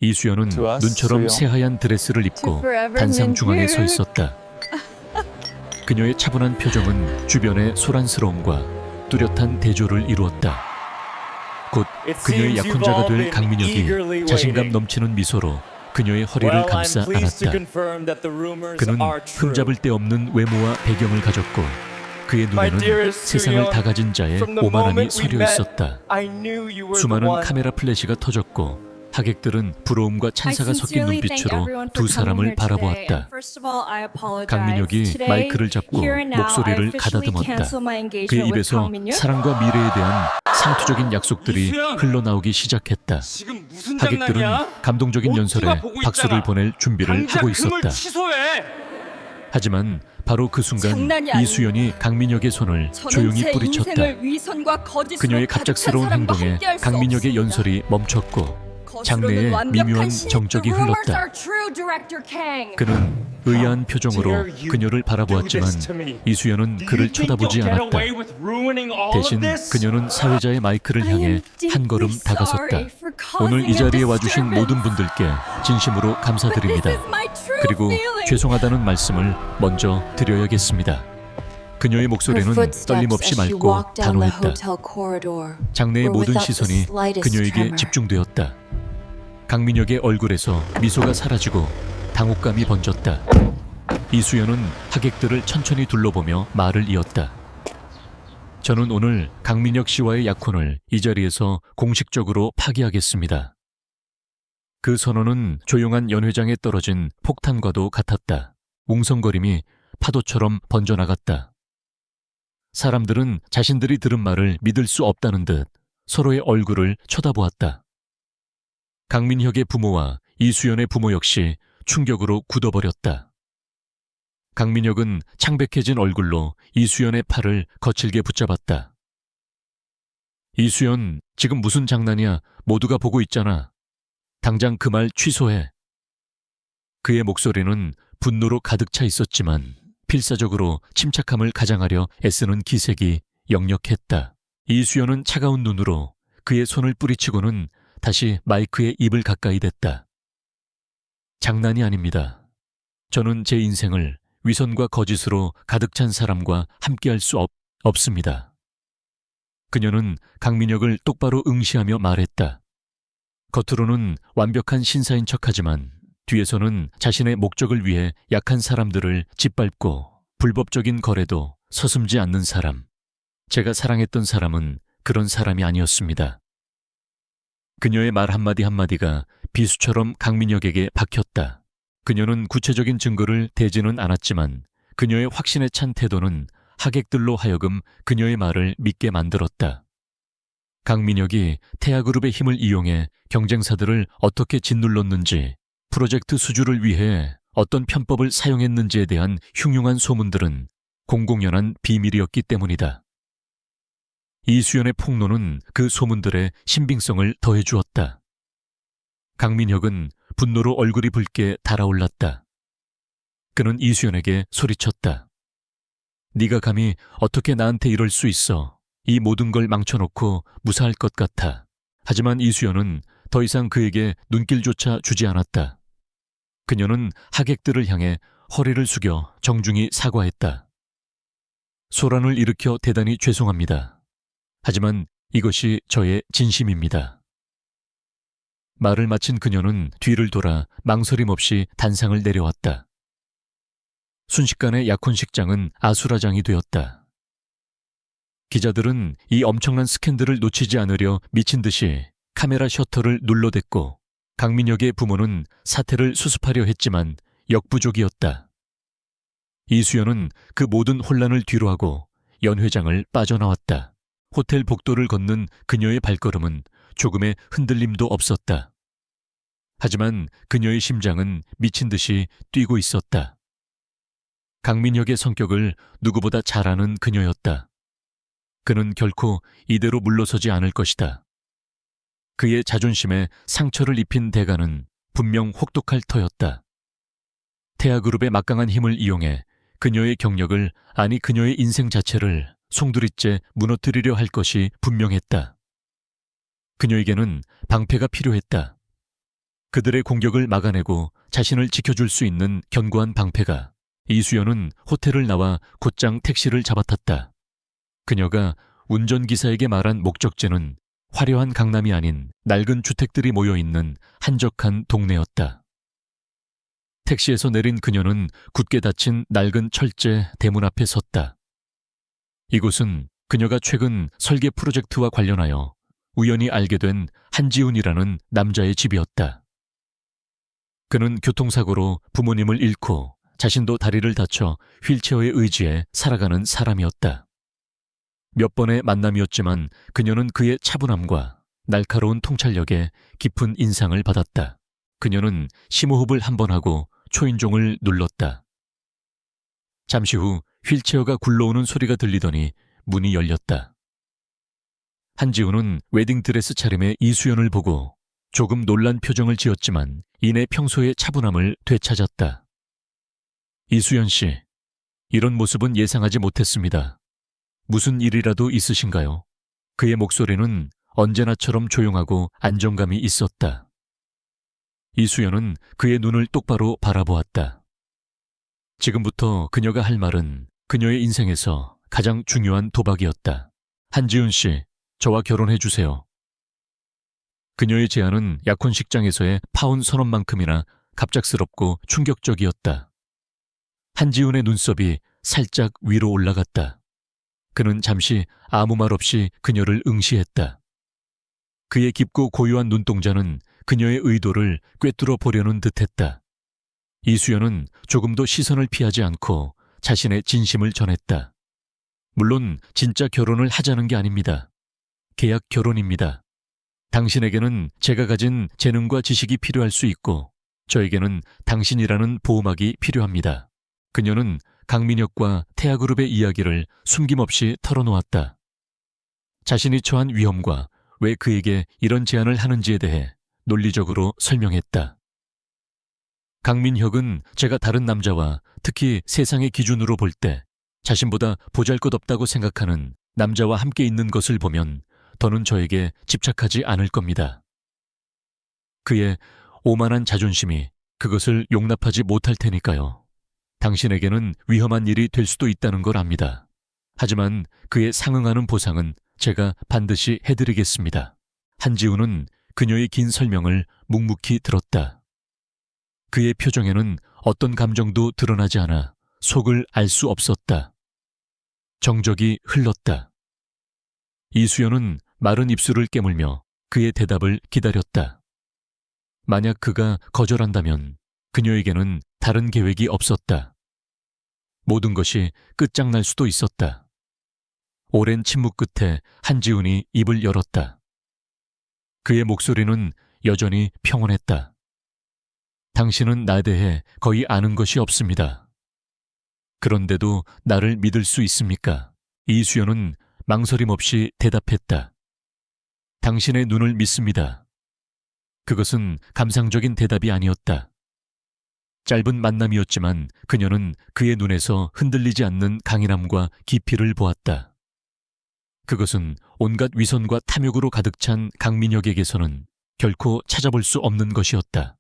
이수연은 눈처럼 새하얀 드레스를 입고 단상 중앙에 서 있었다. 그녀의 차분한 표정은 주변의 소란스러움과 뚜렷한 대조를 이루었다. 곧 그녀의 약혼자가 될 강민혁이 자신감 넘치는 미소로 그녀의 허리를 감싸 안았다. 그는 흠잡을 데 없는 외모와 배경을 가졌고 그의 눈에는 세상을 다 가진 자의 오만함이 서려 있었다. 수많은 카메라 플래시가 터졌고 하객들은 부러움과 찬사가 섞인 눈빛으로 두 사람을 바라보았다. 강민혁이 마이크를 잡고 목소리를 가다듬었다. 그의 입에서 사랑과 미래에 대한 상투적인 약속들이 흘러나오기 시작했다. 하객들은 감동적인 연설에 박수를 보낼 준비를 하고 있었다. 하지만 바로 그 순간 이수연이 강민혁의 손을 조용히 뿌리쳤다. 그녀의 갑작스러운 행동에 강민혁의 연설이 멈췄고 장내에 미묘한 정적이 흘렀다. 그는 의아한 표정으로 그녀를 바라보았지만 이수연은 그를 쳐다보지 않았다. 대신 그녀는 사회자의 마이크를 향해 한 걸음 다가섰다. 오늘 이 자리에 와주신 모든 분들께 진심으로 감사드립니다. 그리고 죄송하다는 말씀을 먼저 드려야겠습니다. 그녀의 목소리는 떨림없이 맑고 단호했다. 장내의 모든 시선이 그녀에게 집중되었다. 강민혁의 얼굴에서 미소가 사라지고 당혹감이 번졌다. 이수연은 하객들을 천천히 둘러보며 말을 이었다. 저는 오늘 강민혁 씨와의 약혼을 이 자리에서 공식적으로 파기하겠습니다. 그 선언은 조용한 연회장에 떨어진 폭탄과도 같았다. 웅성거림이 파도처럼 번져나갔다. 사람들은 자신들이 들은 말을 믿을 수 없다는 듯 서로의 얼굴을 쳐다보았다. 강민혁의 부모와 이수연의 부모 역시 충격으로 굳어버렸다. 강민혁은 창백해진 얼굴로 이수연의 팔을 거칠게 붙잡았다. 이수연, 지금 무슨 장난이야? 모두가 보고 있잖아. 당장 그 말 취소해. 그의 목소리는 분노로 가득 차 있었지만 필사적으로 침착함을 가장하려 애쓰는 기색이 역력했다. 이수연은 차가운 눈으로 그의 손을 뿌리치고는 다시 마이크에 입을 가까이 댔다. 장난이 아닙니다. 저는 제 인생을 위선과 거짓으로 가득 찬 사람과 함께할 수 없습니다. 그녀는 강민혁을 똑바로 응시하며 말했다. 겉으로는 완벽한 신사인 척하지만 뒤에서는 자신의 목적을 위해 약한 사람들을 짓밟고 불법적인 거래도 서슴지 않는 사람. 제가 사랑했던 사람은 그런 사람이 아니었습니다. 그녀의 말 한마디 한마디가 비수처럼 강민혁에게 박혔다. 그녀는 구체적인 증거를 대지는 않았지만 그녀의 확신에 찬 태도는 하객들로 하여금 그녀의 말을 믿게 만들었다. 강민혁이 태아그룹의 힘을 이용해 경쟁사들을 어떻게 짓눌렀는지, 프로젝트 수주를 위해 어떤 편법을 사용했는지에 대한 흉흉한 소문들은 공공연한 비밀이었기 때문이다. 이수연의 폭로는 그 소문들의 신빙성을 더해주었다. 강민혁은 분노로 얼굴이 붉게 달아올랐다. 그는 이수연에게 소리쳤다. 네가 감히 어떻게 나한테 이럴 수 있어. 이 모든 걸 망쳐놓고 무사할 것 같아. 하지만 이수연은 더 이상 그에게 눈길조차 주지 않았다. 그녀는 하객들을 향해 허리를 숙여 정중히 사과했다. 소란을 일으켜 대단히 죄송합니다. 하지만 이것이 저의 진심입니다. 말을 마친 그녀는 뒤를 돌아 망설임 없이 단상을 내려왔다. 순식간에 약혼식장은 아수라장이 되었다. 기자들은 이 엄청난 스캔들을 놓치지 않으려 미친 듯이 카메라 셔터를 눌러댔고 강민혁의 부모는 사태를 수습하려 했지만 역부족이었다. 이수연은 그 모든 혼란을 뒤로하고 연회장을 빠져나왔다. 호텔 복도를 걷는 그녀의 발걸음은 조금의 흔들림도 없었다. 하지만 그녀의 심장은 미친 듯이 뛰고 있었다. 강민혁의 성격을 누구보다 잘 아는 그녀였다. 그는 결코 이대로 물러서지 않을 것이다. 그의 자존심에 상처를 입힌 대가는 분명 혹독할 터였다. 태아그룹의 막강한 힘을 이용해 그녀의 경력을, 아니 그녀의 인생 자체를 송두리째 무너뜨리려 할 것이 분명했다. 그녀에게는 방패가 필요했다. 그들의 공격을 막아내고 자신을 지켜줄 수 있는 견고한 방패가 이수연은 호텔을 나와 곧장 택시를 잡아탔다. 그녀가 운전기사에게 말한 목적지는 화려한 강남이 아닌 낡은 주택들이 모여있는 한적한 동네였다. 택시에서 내린 그녀는 굳게 닫힌 낡은 철제 대문 앞에 섰다. 이곳은 그녀가 최근 설계 프로젝트와 관련하여 우연히 알게 된 한지훈이라는 남자의 집이었다. 그는 교통사고로 부모님을 잃고 자신도 다리를 다쳐 휠체어에 의지해 살아가는 사람이었다. 몇 번의 만남이었지만 그녀는 그의 차분함과 날카로운 통찰력에 깊은 인상을 받았다. 그녀는 심호흡을 한 번 하고 초인종을 눌렀다. 잠시 후 휠체어가 굴러오는 소리가 들리더니 문이 열렸다. 한지훈은 웨딩드레스 차림의 이수연을 보고 조금 놀란 표정을 지었지만 이내 평소의 차분함을 되찾았다. 이수연 씨, 이런 모습은 예상하지 못했습니다. 무슨 일이라도 있으신가요? 그의 목소리는 언제나처럼 조용하고 안정감이 있었다. 이수연은 그의 눈을 똑바로 바라보았다. 지금부터 그녀가 할 말은 그녀의 인생에서 가장 중요한 도박이었다. 한지훈 씨, 저와 결혼해 주세요. 그녀의 제안은 약혼식장에서의 파혼 선언만큼이나 갑작스럽고 충격적이었다. 한지훈의 눈썹이 살짝 위로 올라갔다. 그는 잠시 아무 말 없이 그녀를 응시했다. 그의 깊고 고요한 눈동자는 그녀의 의도를 꿰뚫어 보려는 듯했다. 이수연은 조금도 시선을 피하지 않고 자신의 진심을 전했다. 물론 진짜 결혼을 하자는 게 아닙니다. 계약 결혼입니다. 당신에게는 제가 가진 재능과 지식이 필요할 수 있고 저에게는 당신이라는 보호막이 필요합니다. 그녀는 강민혁과 태아그룹의 이야기를 숨김없이 털어놓았다. 자신이 처한 위험과 왜 그에게 이런 제안을 하는지에 대해 논리적으로 설명했다. 강민혁은 제가 다른 남자와 특히 세상의 기준으로 볼 때 자신보다 보잘것없다고 생각하는 남자와 함께 있는 것을 보면 더는 저에게 집착하지 않을 겁니다. 그의 오만한 자존심이 그것을 용납하지 못할 테니까요. 당신에게는 위험한 일이 될 수도 있다는 걸 압니다. 하지만 그에 상응하는 보상은 제가 반드시 해드리겠습니다. 한지훈은 그녀의 긴 설명을 묵묵히 들었다. 그의 표정에는 어떤 감정도 드러나지 않아 속을 알 수 없었다. 정적이 흘렀다. 이수연은 마른 입술을 깨물며 그의 대답을 기다렸다. 만약 그가 거절한다면 그녀에게는 다른 계획이 없었다. 모든 것이 끝장날 수도 있었다. 오랜 침묵 끝에 한지훈이 입을 열었다. 그의 목소리는 여전히 평온했다. 당신은 나에 대해 거의 아는 것이 없습니다. 그런데도 나를 믿을 수 있습니까? 이수연은 망설임 없이 대답했다. 당신의 눈을 믿습니다. 그것은 감상적인 대답이 아니었다. 짧은 만남이었지만 그녀는 그의 눈에서 흔들리지 않는 강인함과 깊이를 보았다. 그것은 온갖 위선과 탐욕으로 가득 찬 강민혁에게서는 결코 찾아볼 수 없는 것이었다.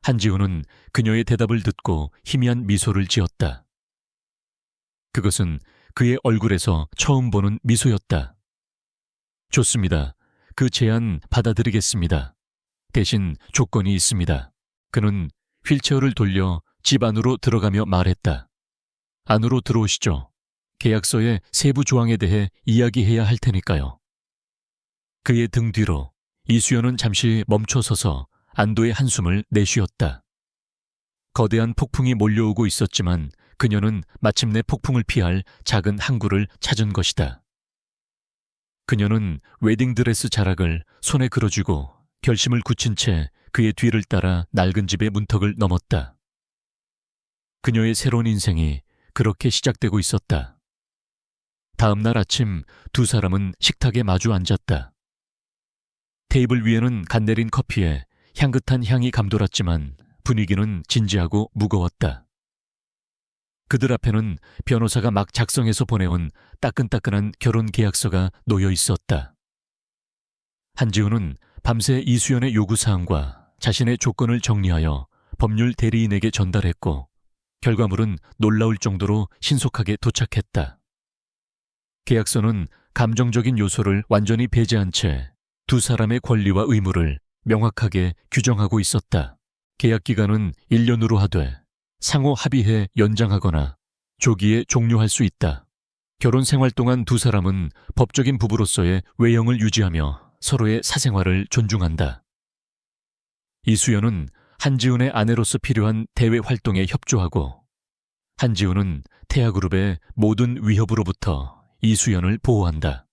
한지훈은 그녀의 대답을 듣고 희미한 미소를 지었다. 그것은 그의 얼굴에서 처음 보는 미소였다. 좋습니다. 그 제안 받아들이겠습니다. 대신 조건이 있습니다. 그는 휠체어를 돌려 집 안으로 들어가며 말했다. 안으로 들어오시죠. 계약서의 세부 조항에 대해 이야기해야 할 테니까요. 그의 등 뒤로 이수연은 잠시 멈춰서서 안도의 한숨을 내쉬었다. 거대한 폭풍이 몰려오고 있었지만 그녀는 마침내 폭풍을 피할 작은 항구를 찾은 것이다. 그녀는 웨딩드레스 자락을 손에 걸어쥐고 결심을 굳힌 채 그의 뒤를 따라 낡은 집의 문턱을 넘었다. 그녀의 새로운 인생이 그렇게 시작되고 있었다. 다음 날 아침 두 사람은 식탁에 마주 앉았다. 테이블 위에는 갓 내린 커피에 향긋한 향이 감돌았지만 분위기는 진지하고 무거웠다. 그들 앞에는 변호사가 막 작성해서 보내온 따끈따끈한 결혼 계약서가 놓여 있었다. 한지훈은 밤새 이수연의 요구사항과 자신의 조건을 정리하여 법률 대리인에게 전달했고 결과물은 놀라울 정도로 신속하게 도착했다. 계약서는 감정적인 요소를 완전히 배제한 채 두 사람의 권리와 의무를 명확하게 규정하고 있었다. 계약 기간은 1년으로 하되 상호 합의해 연장하거나 조기에 종료할 수 있다. 결혼 생활 동안 두 사람은 법적인 부부로서의 외형을 유지하며 서로의 사생활을 존중한다. 이수연은 한지훈의 아내로서 필요한 대외 활동에 협조하고 한지훈은 태아그룹의 모든 위협으로부터 이수연을 보호한다.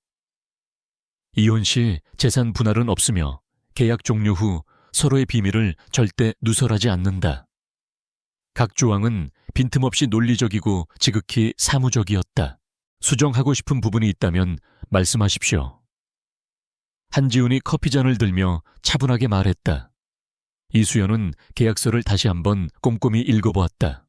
이혼 시 재산 분할은 없으며 계약 종료 후 서로의 비밀을 절대 누설하지 않는다. 각 조항은 빈틈없이 논리적이고 지극히 사무적이었다. 수정하고 싶은 부분이 있다면 말씀하십시오. 한지훈이 커피잔을 들며 차분하게 말했다. 이수연은 계약서를 다시 한번 꼼꼼히 읽어보았다.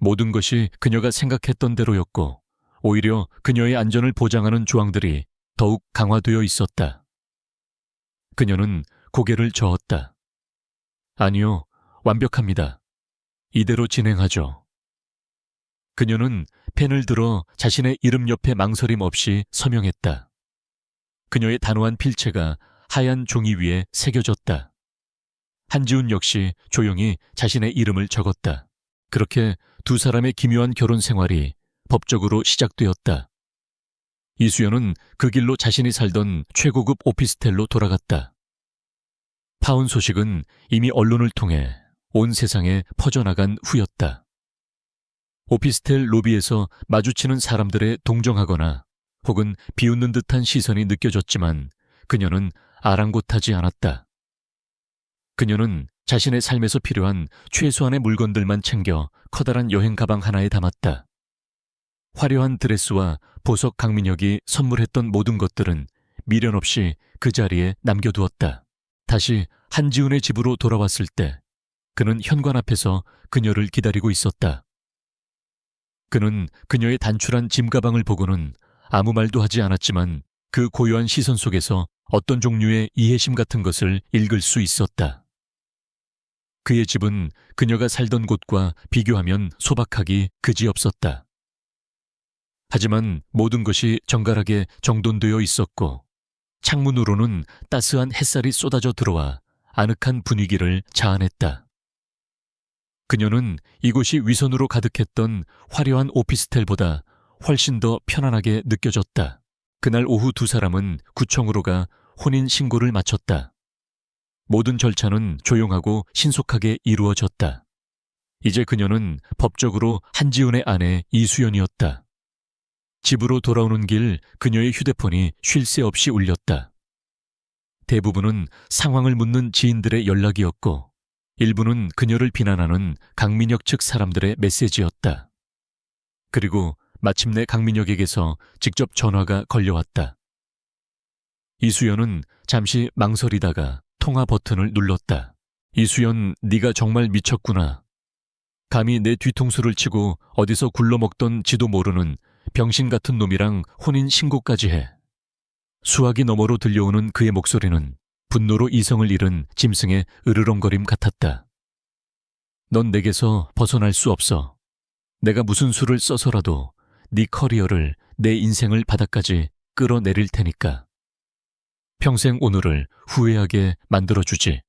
모든 것이 그녀가 생각했던 대로였고 오히려 그녀의 안전을 보장하는 조항들이 더욱 강화되어 있었다. 그녀는 고개를 저었다. 아니요, 완벽합니다. 이대로 진행하죠. 그녀는 펜을 들어 자신의 이름 옆에 망설임 없이 서명했다. 그녀의 단호한 필체가 하얀 종이 위에 새겨졌다. 한지훈 역시 조용히 자신의 이름을 적었다. 그렇게 두 사람의 기묘한 결혼 생활이 법적으로 시작되었다. 이수연은 그 길로 자신이 살던 최고급 오피스텔로 돌아갔다. 파혼 소식은 이미 언론을 통해 온 세상에 퍼져나간 후였다. 오피스텔 로비에서 마주치는 사람들의 동정하거나 혹은 비웃는 듯한 시선이 느껴졌지만 그녀는 아랑곳하지 않았다. 그녀는 자신의 삶에서 필요한 최소한의 물건들만 챙겨 커다란 여행 가방 하나에 담았다. 화려한 드레스와 보석 강민혁이 선물했던 모든 것들은 미련 없이 그 자리에 남겨두었다. 다시 한지훈의 집으로 돌아왔을 때 그는 현관 앞에서 그녀를 기다리고 있었다. 그는 그녀의 단출한 짐가방을 보고는 아무 말도 하지 않았지만 그 고요한 시선 속에서 어떤 종류의 이해심 같은 것을 읽을 수 있었다. 그의 집은 그녀가 살던 곳과 비교하면 소박하기 그지없었다. 하지만 모든 것이 정갈하게 정돈되어 있었고 창문으로는 따스한 햇살이 쏟아져 들어와 아늑한 분위기를 자아냈다. 그녀는 이곳이 위선으로 가득했던 화려한 오피스텔보다 훨씬 더 편안하게 느껴졌다. 그날 오후 두 사람은 구청으로 가 혼인신고를 마쳤다. 모든 절차는 조용하고 신속하게 이루어졌다. 이제 그녀는 법적으로 한지훈의 아내 이수연이었다. 집으로 돌아오는 길 그녀의 휴대폰이 쉴 새 없이 울렸다. 대부분은 상황을 묻는 지인들의 연락이었고 일부는 그녀를 비난하는 강민혁 측 사람들의 메시지였다. 그리고 마침내 강민혁에게서 직접 전화가 걸려왔다. 이수연은 잠시 망설이다가 통화 버튼을 눌렀다. 이수연, 네가 정말 미쳤구나. 감히 내 뒤통수를 치고 어디서 굴러먹던 지도 모르는 병신 같은 놈이랑 혼인 신고까지 해. 수화기 너머로 들려오는 그의 목소리는 분노로 이성을 잃은 짐승의 으르렁거림 같았다. 넌 내게서 벗어날 수 없어. 내가 무슨 수를 써서라도 네 커리어를, 내 인생을 바닥까지 끌어내릴 테니까. 평생 오늘을 후회하게 만들어주지.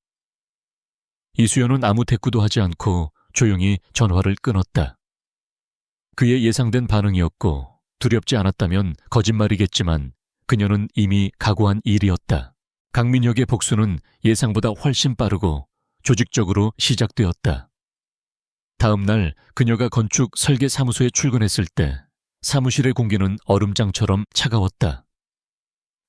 이수연은 아무 대꾸도 하지 않고 조용히 전화를 끊었다. 그의 예상된 반응이었고 두렵지 않았다면 거짓말이겠지만 그녀는 이미 각오한 일이었다. 강민혁의 복수는 예상보다 훨씬 빠르고 조직적으로 시작되었다. 다음 날 그녀가 건축 설계 사무소에 출근했을 때 사무실의 공기는 얼음장처럼 차가웠다.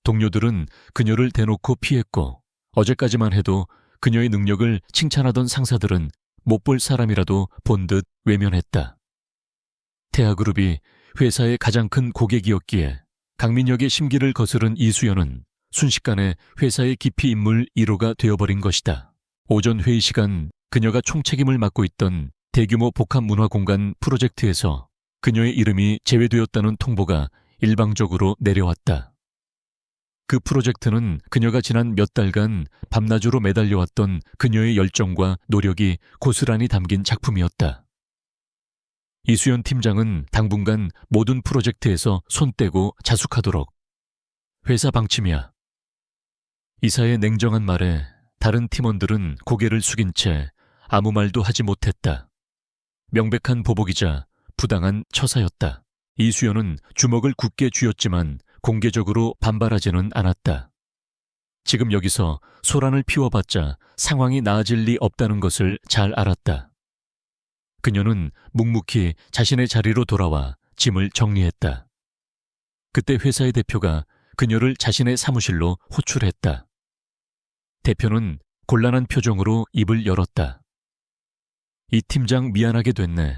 동료들은 그녀를 대놓고 피했고 어제까지만 해도 그녀의 능력을 칭찬하던 상사들은 못 볼 사람이라도 본 듯 외면했다. 태아그룹이 회사의 가장 큰 고객이었기에 강민혁의 심기를 거스른 이수연은 순식간에 회사의 기피 인물 1호가 되어버린 것이다. 오전 회의 시간 그녀가 총책임을 맡고 있던 대규모 복합문화공간 프로젝트에서 그녀의 이름이 제외되었다는 통보가 일방적으로 내려왔다. 그 프로젝트는 그녀가 지난 몇 달간 밤낮으로 매달려왔던 그녀의 열정과 노력이 고스란히 담긴 작품이었다. 이수연 팀장은 당분간 모든 프로젝트에서 손 떼고 자숙하도록. 회사 방침이야. 이사의 냉정한 말에 다른 팀원들은 고개를 숙인 채 아무 말도 하지 못했다. 명백한 보복이자 부당한 처사였다. 이수연은 주먹을 굳게 쥐었지만 공개적으로 반발하지는 않았다. 지금 여기서 소란을 피워봤자 상황이 나아질 리 없다는 것을 잘 알았다. 그녀는 묵묵히 자신의 자리로 돌아와 짐을 정리했다. 그때 회사의 대표가 그녀를 자신의 사무실로 호출했다. 대표는 곤란한 표정으로 입을 열었다. 이 팀장 미안하게 됐네.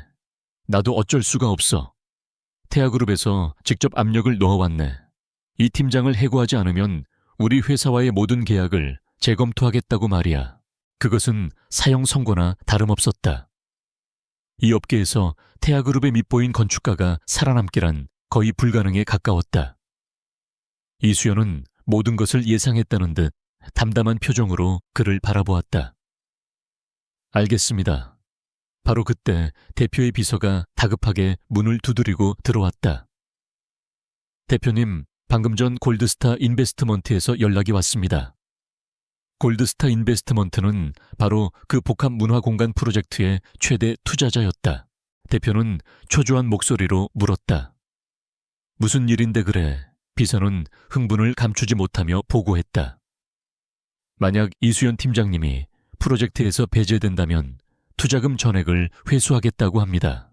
나도 어쩔 수가 없어. 태아그룹에서 직접 압력을 넣어왔네. 이 팀장을 해고하지 않으면 우리 회사와의 모든 계약을 재검토하겠다고 말이야. 그것은 사형 선고나 다름없었다. 이 업계에서 태아그룹에 밑보인 건축가가 살아남기란 거의 불가능에 가까웠다. 이수연은 모든 것을 예상했다는 듯 담담한 표정으로 그를 바라보았다. 알겠습니다. 바로 그때 대표의 비서가 다급하게 문을 두드리고 들어왔다. 대표님, 방금 전 골드스타 인베스트먼트에서 연락이 왔습니다. 골드스타 인베스트먼트는 바로 그 복합 문화공간 프로젝트의 최대 투자자였다. 대표는 초조한 목소리로 물었다. 무슨 일인데 그래? 비서는 흥분을 감추지 못하며 보고했다. 만약 이수연 팀장님이 프로젝트에서 배제된다면 투자금 전액을 회수하겠다고 합니다.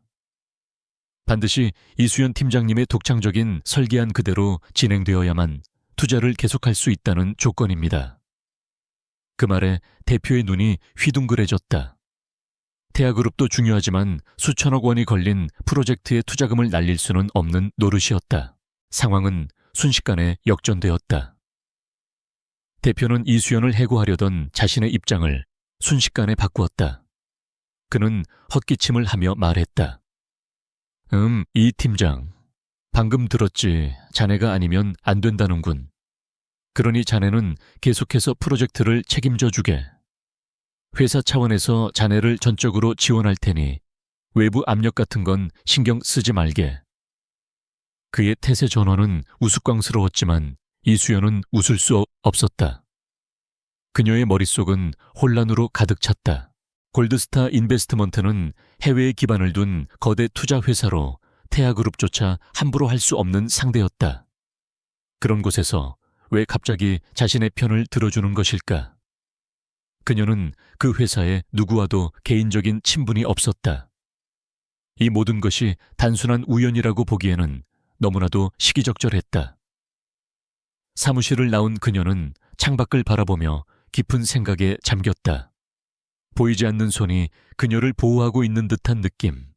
반드시 이수연 팀장님의 독창적인 설계안 그대로 진행되어야만 투자를 계속할 수 있다는 조건입니다. 그 말에 대표의 눈이 휘둥그레졌다. 태아그룹도 중요하지만 수천억 원이 걸린 프로젝트의 투자금을 날릴 수는 없는 노릇이었다. 상황은 순식간에 역전되었다. 대표는 이수연을 해고하려던 자신의 입장을 순식간에 바꾸었다. 그는 헛기침을 하며 말했다. 이 팀장. 방금 들었지. 자네가 아니면 안 된다는군. 그러니 자네는 계속해서 프로젝트를 책임져 주게. 회사 차원에서 자네를 전적으로 지원할 테니 외부 압력 같은 건 신경 쓰지 말게. 그의 태세 전환은 우스꽝스러웠지만 이수연은 웃을 수 없었다. 그녀의 머릿속은 혼란으로 가득 찼다. 골드스타 인베스트먼트는 해외에 기반을 둔 거대 투자 회사로 태아그룹조차 함부로 할 수 없는 상대였다. 그런 곳에서 왜 갑자기 자신의 편을 들어주는 것일까? 그녀는 그 회사에 누구와도 개인적인 친분이 없었다. 이 모든 것이 단순한 우연이라고 보기에는 너무나도 시기적절했다. 사무실을 나온 그녀는 창밖을 바라보며 깊은 생각에 잠겼다. 보이지 않는 손이 그녀를 보호하고 있는 듯한 느낌.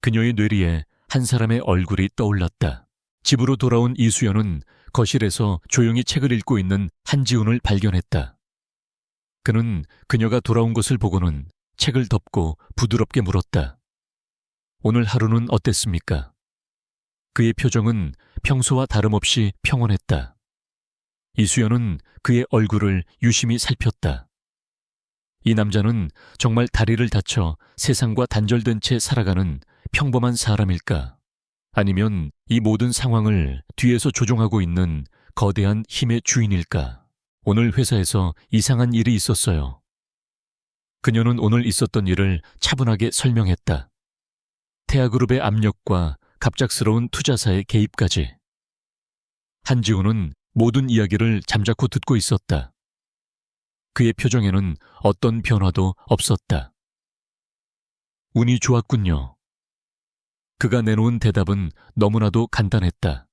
그녀의 뇌리에 한 사람의 얼굴이 떠올랐다. 집으로 돌아온 이수연은 거실에서 조용히 책을 읽고 있는 한지훈을 발견했다. 그는 그녀가 돌아온 것을 보고는 책을 덮고 부드럽게 물었다. 오늘 하루는 어땠습니까? 그의 표정은 평소와 다름없이 평온했다. 이수연은 그의 얼굴을 유심히 살폈다. 이 남자는 정말 다리를 다쳐 세상과 단절된 채 살아가는 평범한 사람일까? 아니면 이 모든 상황을 뒤에서 조종하고 있는 거대한 힘의 주인일까? 오늘 회사에서 이상한 일이 있었어요. 그녀는 오늘 있었던 일을 차분하게 설명했다. 태아그룹의 압력과 갑작스러운 투자사의 개입까지. 한지훈은 모든 이야기를 잠자코 듣고 있었다. 그의 표정에는 어떤 변화도 없었다. 운이 좋았군요. 그가 내놓은 대답은 너무나도 간단했다.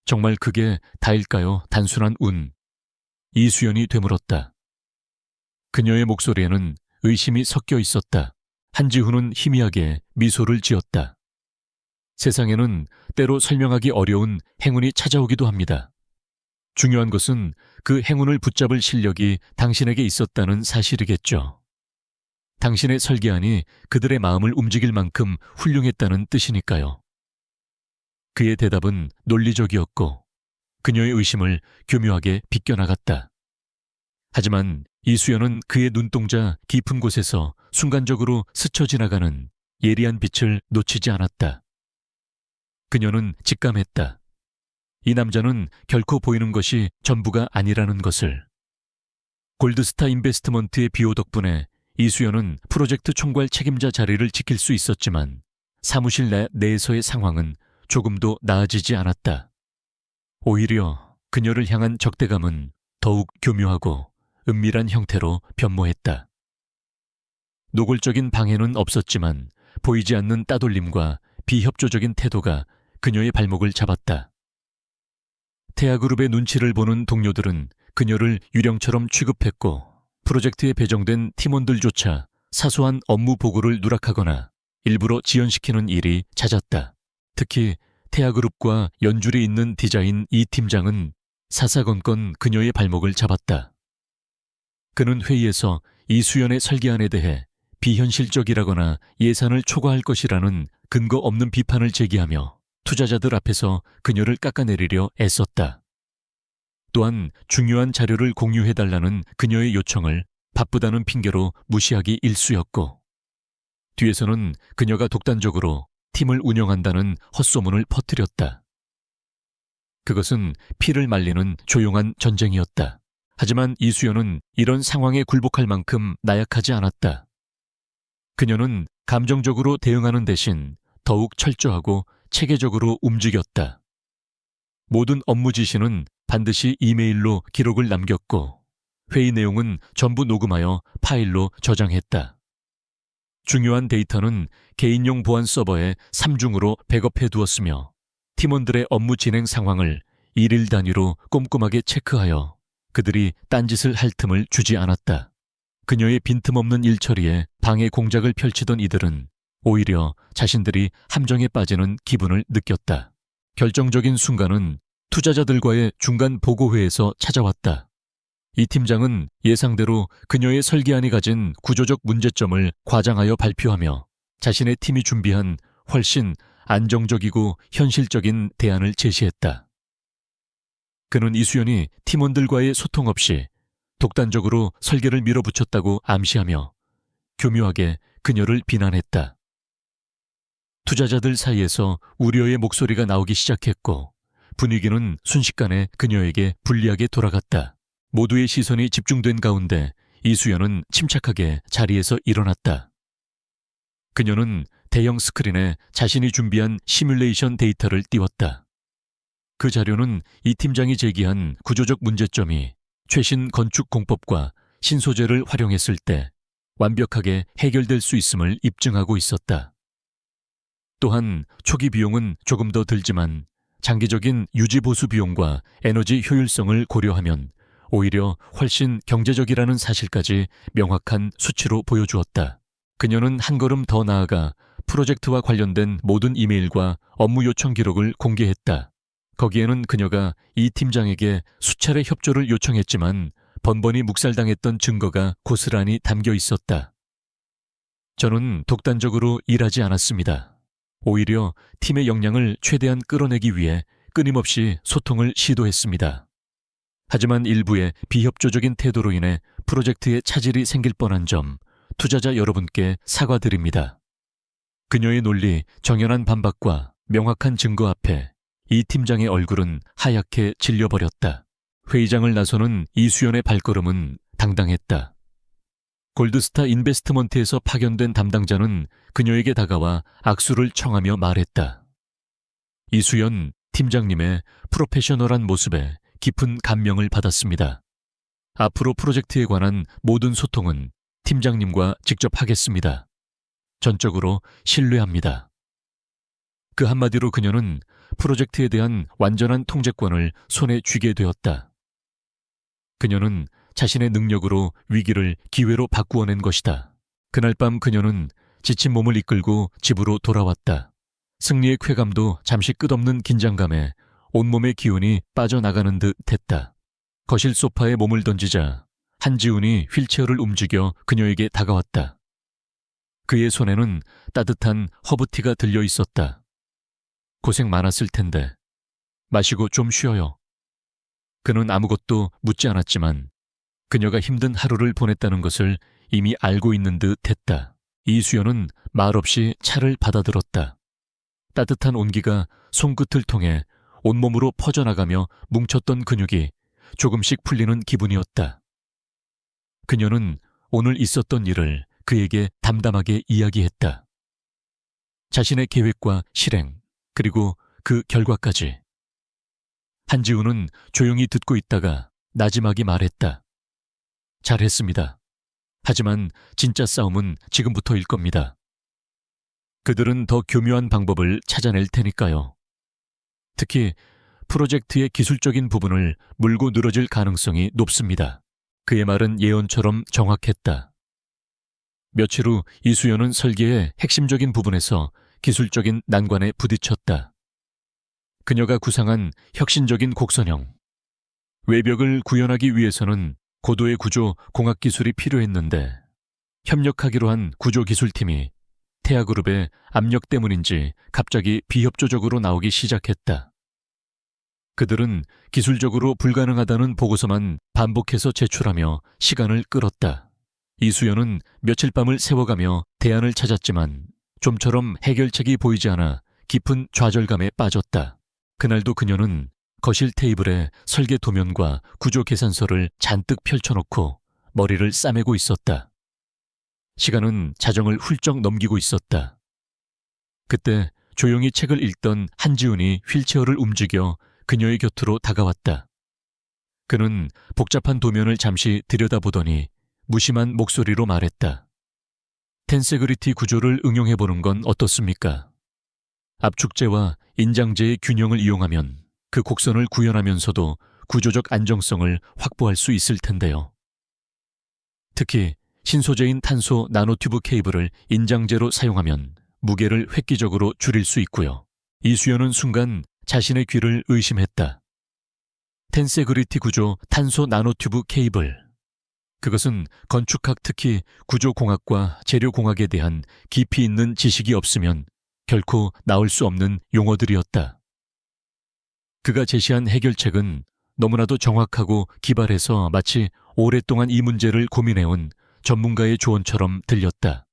정말 그게 다일까요? 단순한 운. 이수연이 되물었다. 그녀의 목소리에는 의심이 섞여 있었다. 한지훈은 희미하게 미소를 지었다. 세상에는 때로 설명하기 어려운 행운이 찾아오기도 합니다. 중요한 것은 그 행운을 붙잡을 실력이 당신에게 있었다는 사실이겠죠. 당신의 설계안이 그들의 마음을 움직일 만큼 훌륭했다는 뜻이니까요. 그의 대답은 논리적이었고 그녀의 의심을 교묘하게 비껴나갔다. 하지만 이수연은 그의 눈동자 깊은 곳에서 순간적으로 스쳐 지나가는 예리한 빛을 놓치지 않았다. 그녀는 직감했다. 이 남자는 결코 보이는 것이 전부가 아니라는 것을. 골드스타 인베스트먼트의 비호 덕분에 이수연은 프로젝트 총괄 책임자 자리를 지킬 수 있었지만 사무실 내에서의 상황은 조금도 나아지지 않았다. 오히려 그녀를 향한 적대감은 더욱 교묘하고 은밀한 형태로 변모했다. 노골적인 방해는 없었지만 보이지 않는 따돌림과 비협조적인 태도가 그녀의 발목을 잡았다. 태아그룹의 눈치를 보는 동료들은 그녀를 유령처럼 취급했고 프로젝트에 배정된 팀원들조차 사소한 업무 보고를 누락하거나 일부러 지연시키는 일이 잦았다. 특히 태아그룹과 연줄이 있는 디자인 이 팀장은 사사건건 그녀의 발목을 잡았다. 그는 회의에서 이수연의 설계안에 대해 비현실적이라거나 예산을 초과할 것이라는 근거 없는 비판을 제기하며 투자자들 앞에서 그녀를 깎아내리려 애썼다. 또한 중요한 자료를 공유해달라는 그녀의 요청을 바쁘다는 핑계로 무시하기 일쑤였고, 뒤에서는 그녀가 독단적으로 팀을 운영한다는 헛소문을 퍼뜨렸다. 그것은 피를 말리는 조용한 전쟁이었다. 하지만 이수연은 이런 상황에 굴복할 만큼 나약하지 않았다. 그녀는 감정적으로 대응하는 대신 더욱 철저하고 체계적으로 움직였다. 모든 업무 지시는 반드시 이메일로 기록을 남겼고 회의 내용은 전부 녹음하여 파일로 저장했다. 중요한 데이터는 개인용 보안 서버에 3중으로 백업해 두었으며 팀원들의 업무 진행 상황을 일일 단위로 꼼꼼하게 체크하여 그들이 딴짓을 할 틈을 주지 않았다. 그녀의 빈틈없는 일처리에 방해 공작을 펼치던 이들은 오히려 자신들이 함정에 빠지는 기분을 느꼈다. 결정적인 순간은 투자자들과의 중간 보고회에서 찾아왔다. 이 팀장은 예상대로 그녀의 설계안이 가진 구조적 문제점을 과장하여 발표하며 자신의 팀이 준비한 훨씬 안정적이고 현실적인 대안을 제시했다. 그는 이수연이 팀원들과의 소통 없이 독단적으로 설계를 밀어붙였다고 암시하며 교묘하게 그녀를 비난했다. 투자자들 사이에서 우려의 목소리가 나오기 시작했고 분위기는 순식간에 그녀에게 불리하게 돌아갔다. 모두의 시선이 집중된 가운데 이수연은 침착하게 자리에서 일어났다. 그녀는 대형 스크린에 자신이 준비한 시뮬레이션 데이터를 띄웠다. 그 자료는 이 팀장이 제기한 구조적 문제점이 최신 건축 공법과 신소재를 활용했을 때 완벽하게 해결될 수 있음을 입증하고 있었다. 또한 초기 비용은 조금 더 들지만 장기적인 유지 보수 비용과 에너지 효율성을 고려하면 오히려 훨씬 경제적이라는 사실까지 명확한 수치로 보여주었다. 그녀는 한 걸음 더 나아가 프로젝트와 관련된 모든 이메일과 업무 요청 기록을 공개했다. 거기에는 그녀가 이 팀장에게 수차례 협조를 요청했지만 번번이 묵살당했던 증거가 고스란히 담겨 있었다. 저는 독단적으로 일하지 않았습니다. 오히려 팀의 역량을 최대한 끌어내기 위해 끊임없이 소통을 시도했습니다. 하지만 일부의 비협조적인 태도로 인해 프로젝트에 차질이 생길 뻔한 점 투자자 여러분께 사과드립니다. 그녀의 논리, 정연한 반박과 명확한 증거 앞에 이 팀장의 얼굴은 하얗게 질려버렸다. 회의장을 나서는 이수연의 발걸음은 당당했다. 골드스타 인베스트먼트에서 파견된 담당자는 그녀에게 다가와 악수를 청하며 말했다. 이수연 팀장님의 프로페셔널한 모습에 깊은 감명을 받았습니다. 앞으로 프로젝트에 관한 모든 소통은 팀장님과 직접 하겠습니다. 전적으로 신뢰합니다. 그 한마디로 그녀는 프로젝트에 대한 완전한 통제권을 손에 쥐게 되었다. 그녀는 자신의 능력으로 위기를 기회로 바꾸어낸 것이다. 그날 밤 그녀는 지친 몸을 이끌고 집으로 돌아왔다. 승리의 쾌감도 잠시 끝없는 긴장감에 온몸의 기운이 빠져나가는 듯 했다. 거실 소파에 몸을 던지자 한지훈이 휠체어를 움직여 그녀에게 다가왔다. 그의 손에는 따뜻한 허브티가 들려 있었다. 고생 많았을 텐데 마시고 좀 쉬어요. 그는 아무것도 묻지 않았지만 그녀가 힘든 하루를 보냈다는 것을 이미 알고 있는 듯 했다. 이수연은 말없이 차를 받아들었다. 따뜻한 온기가 손끝을 통해 온몸으로 퍼져나가며 뭉쳤던 근육이 조금씩 풀리는 기분이었다. 그녀는 오늘 있었던 일을 그에게 담담하게 이야기했다. 자신의 계획과 실행, 그리고 그 결과까지. 한지우는 조용히 듣고 있다가 나지막이 말했다. 잘했습니다. 하지만 진짜 싸움은 지금부터일 겁니다. 그들은 더 교묘한 방법을 찾아낼 테니까요. 특히 프로젝트의 기술적인 부분을 물고 늘어질 가능성이 높습니다. 그의 말은 예언처럼 정확했다. 며칠 후 이수연은 설계의 핵심적인 부분에서 기술적인 난관에 부딪혔다. 그녀가 구상한 혁신적인 곡선형. 외벽을 구현하기 위해서는 고도의 구조 공학 기술이 필요했는데 협력하기로 한 구조기술팀이 태아그룹의 압력 때문인지 갑자기 비협조적으로 나오기 시작했다. 그들은 기술적으로 불가능하다는 보고서만 반복해서 제출하며 시간을 끌었다. 이수연은 며칠 밤을 새워가며 대안을 찾았지만 좀처럼 해결책이 보이지 않아 깊은 좌절감에 빠졌다. 그날도 그녀는 거실 테이블에 설계 도면과 구조 계산서를 잔뜩 펼쳐놓고 머리를 싸매고 있었다. 시간은 자정을 훌쩍 넘기고 있었다. 그때 조용히 책을 읽던 한지훈이 휠체어를 움직여 그녀의 곁으로 다가왔다. 그는 복잡한 도면을 잠시 들여다보더니 무심한 목소리로 말했다. 텐세그리티 구조를 응용해보는 건 어떻습니까? 압축제와 인장제의 균형을 이용하면 그 곡선을 구현하면서도 구조적 안정성을 확보할 수 있을 텐데요. 특히 신소재인 탄소 나노튜브 케이블을 인장제로 사용하면 무게를 획기적으로 줄일 수 있고요. 이수연은 순간 자신의 귀를 의심했다. 텐세그리티 구조 탄소 나노튜브 케이블. 그것은 건축학 특히 구조공학과 재료공학에 대한 깊이 있는 지식이 없으면 결코 나올 수 없는 용어들이었다. 그가 제시한 해결책은 너무나도 정확하고 기발해서 마치 오랫동안 이 문제를 고민해온 전문가의 조언처럼 들렸다.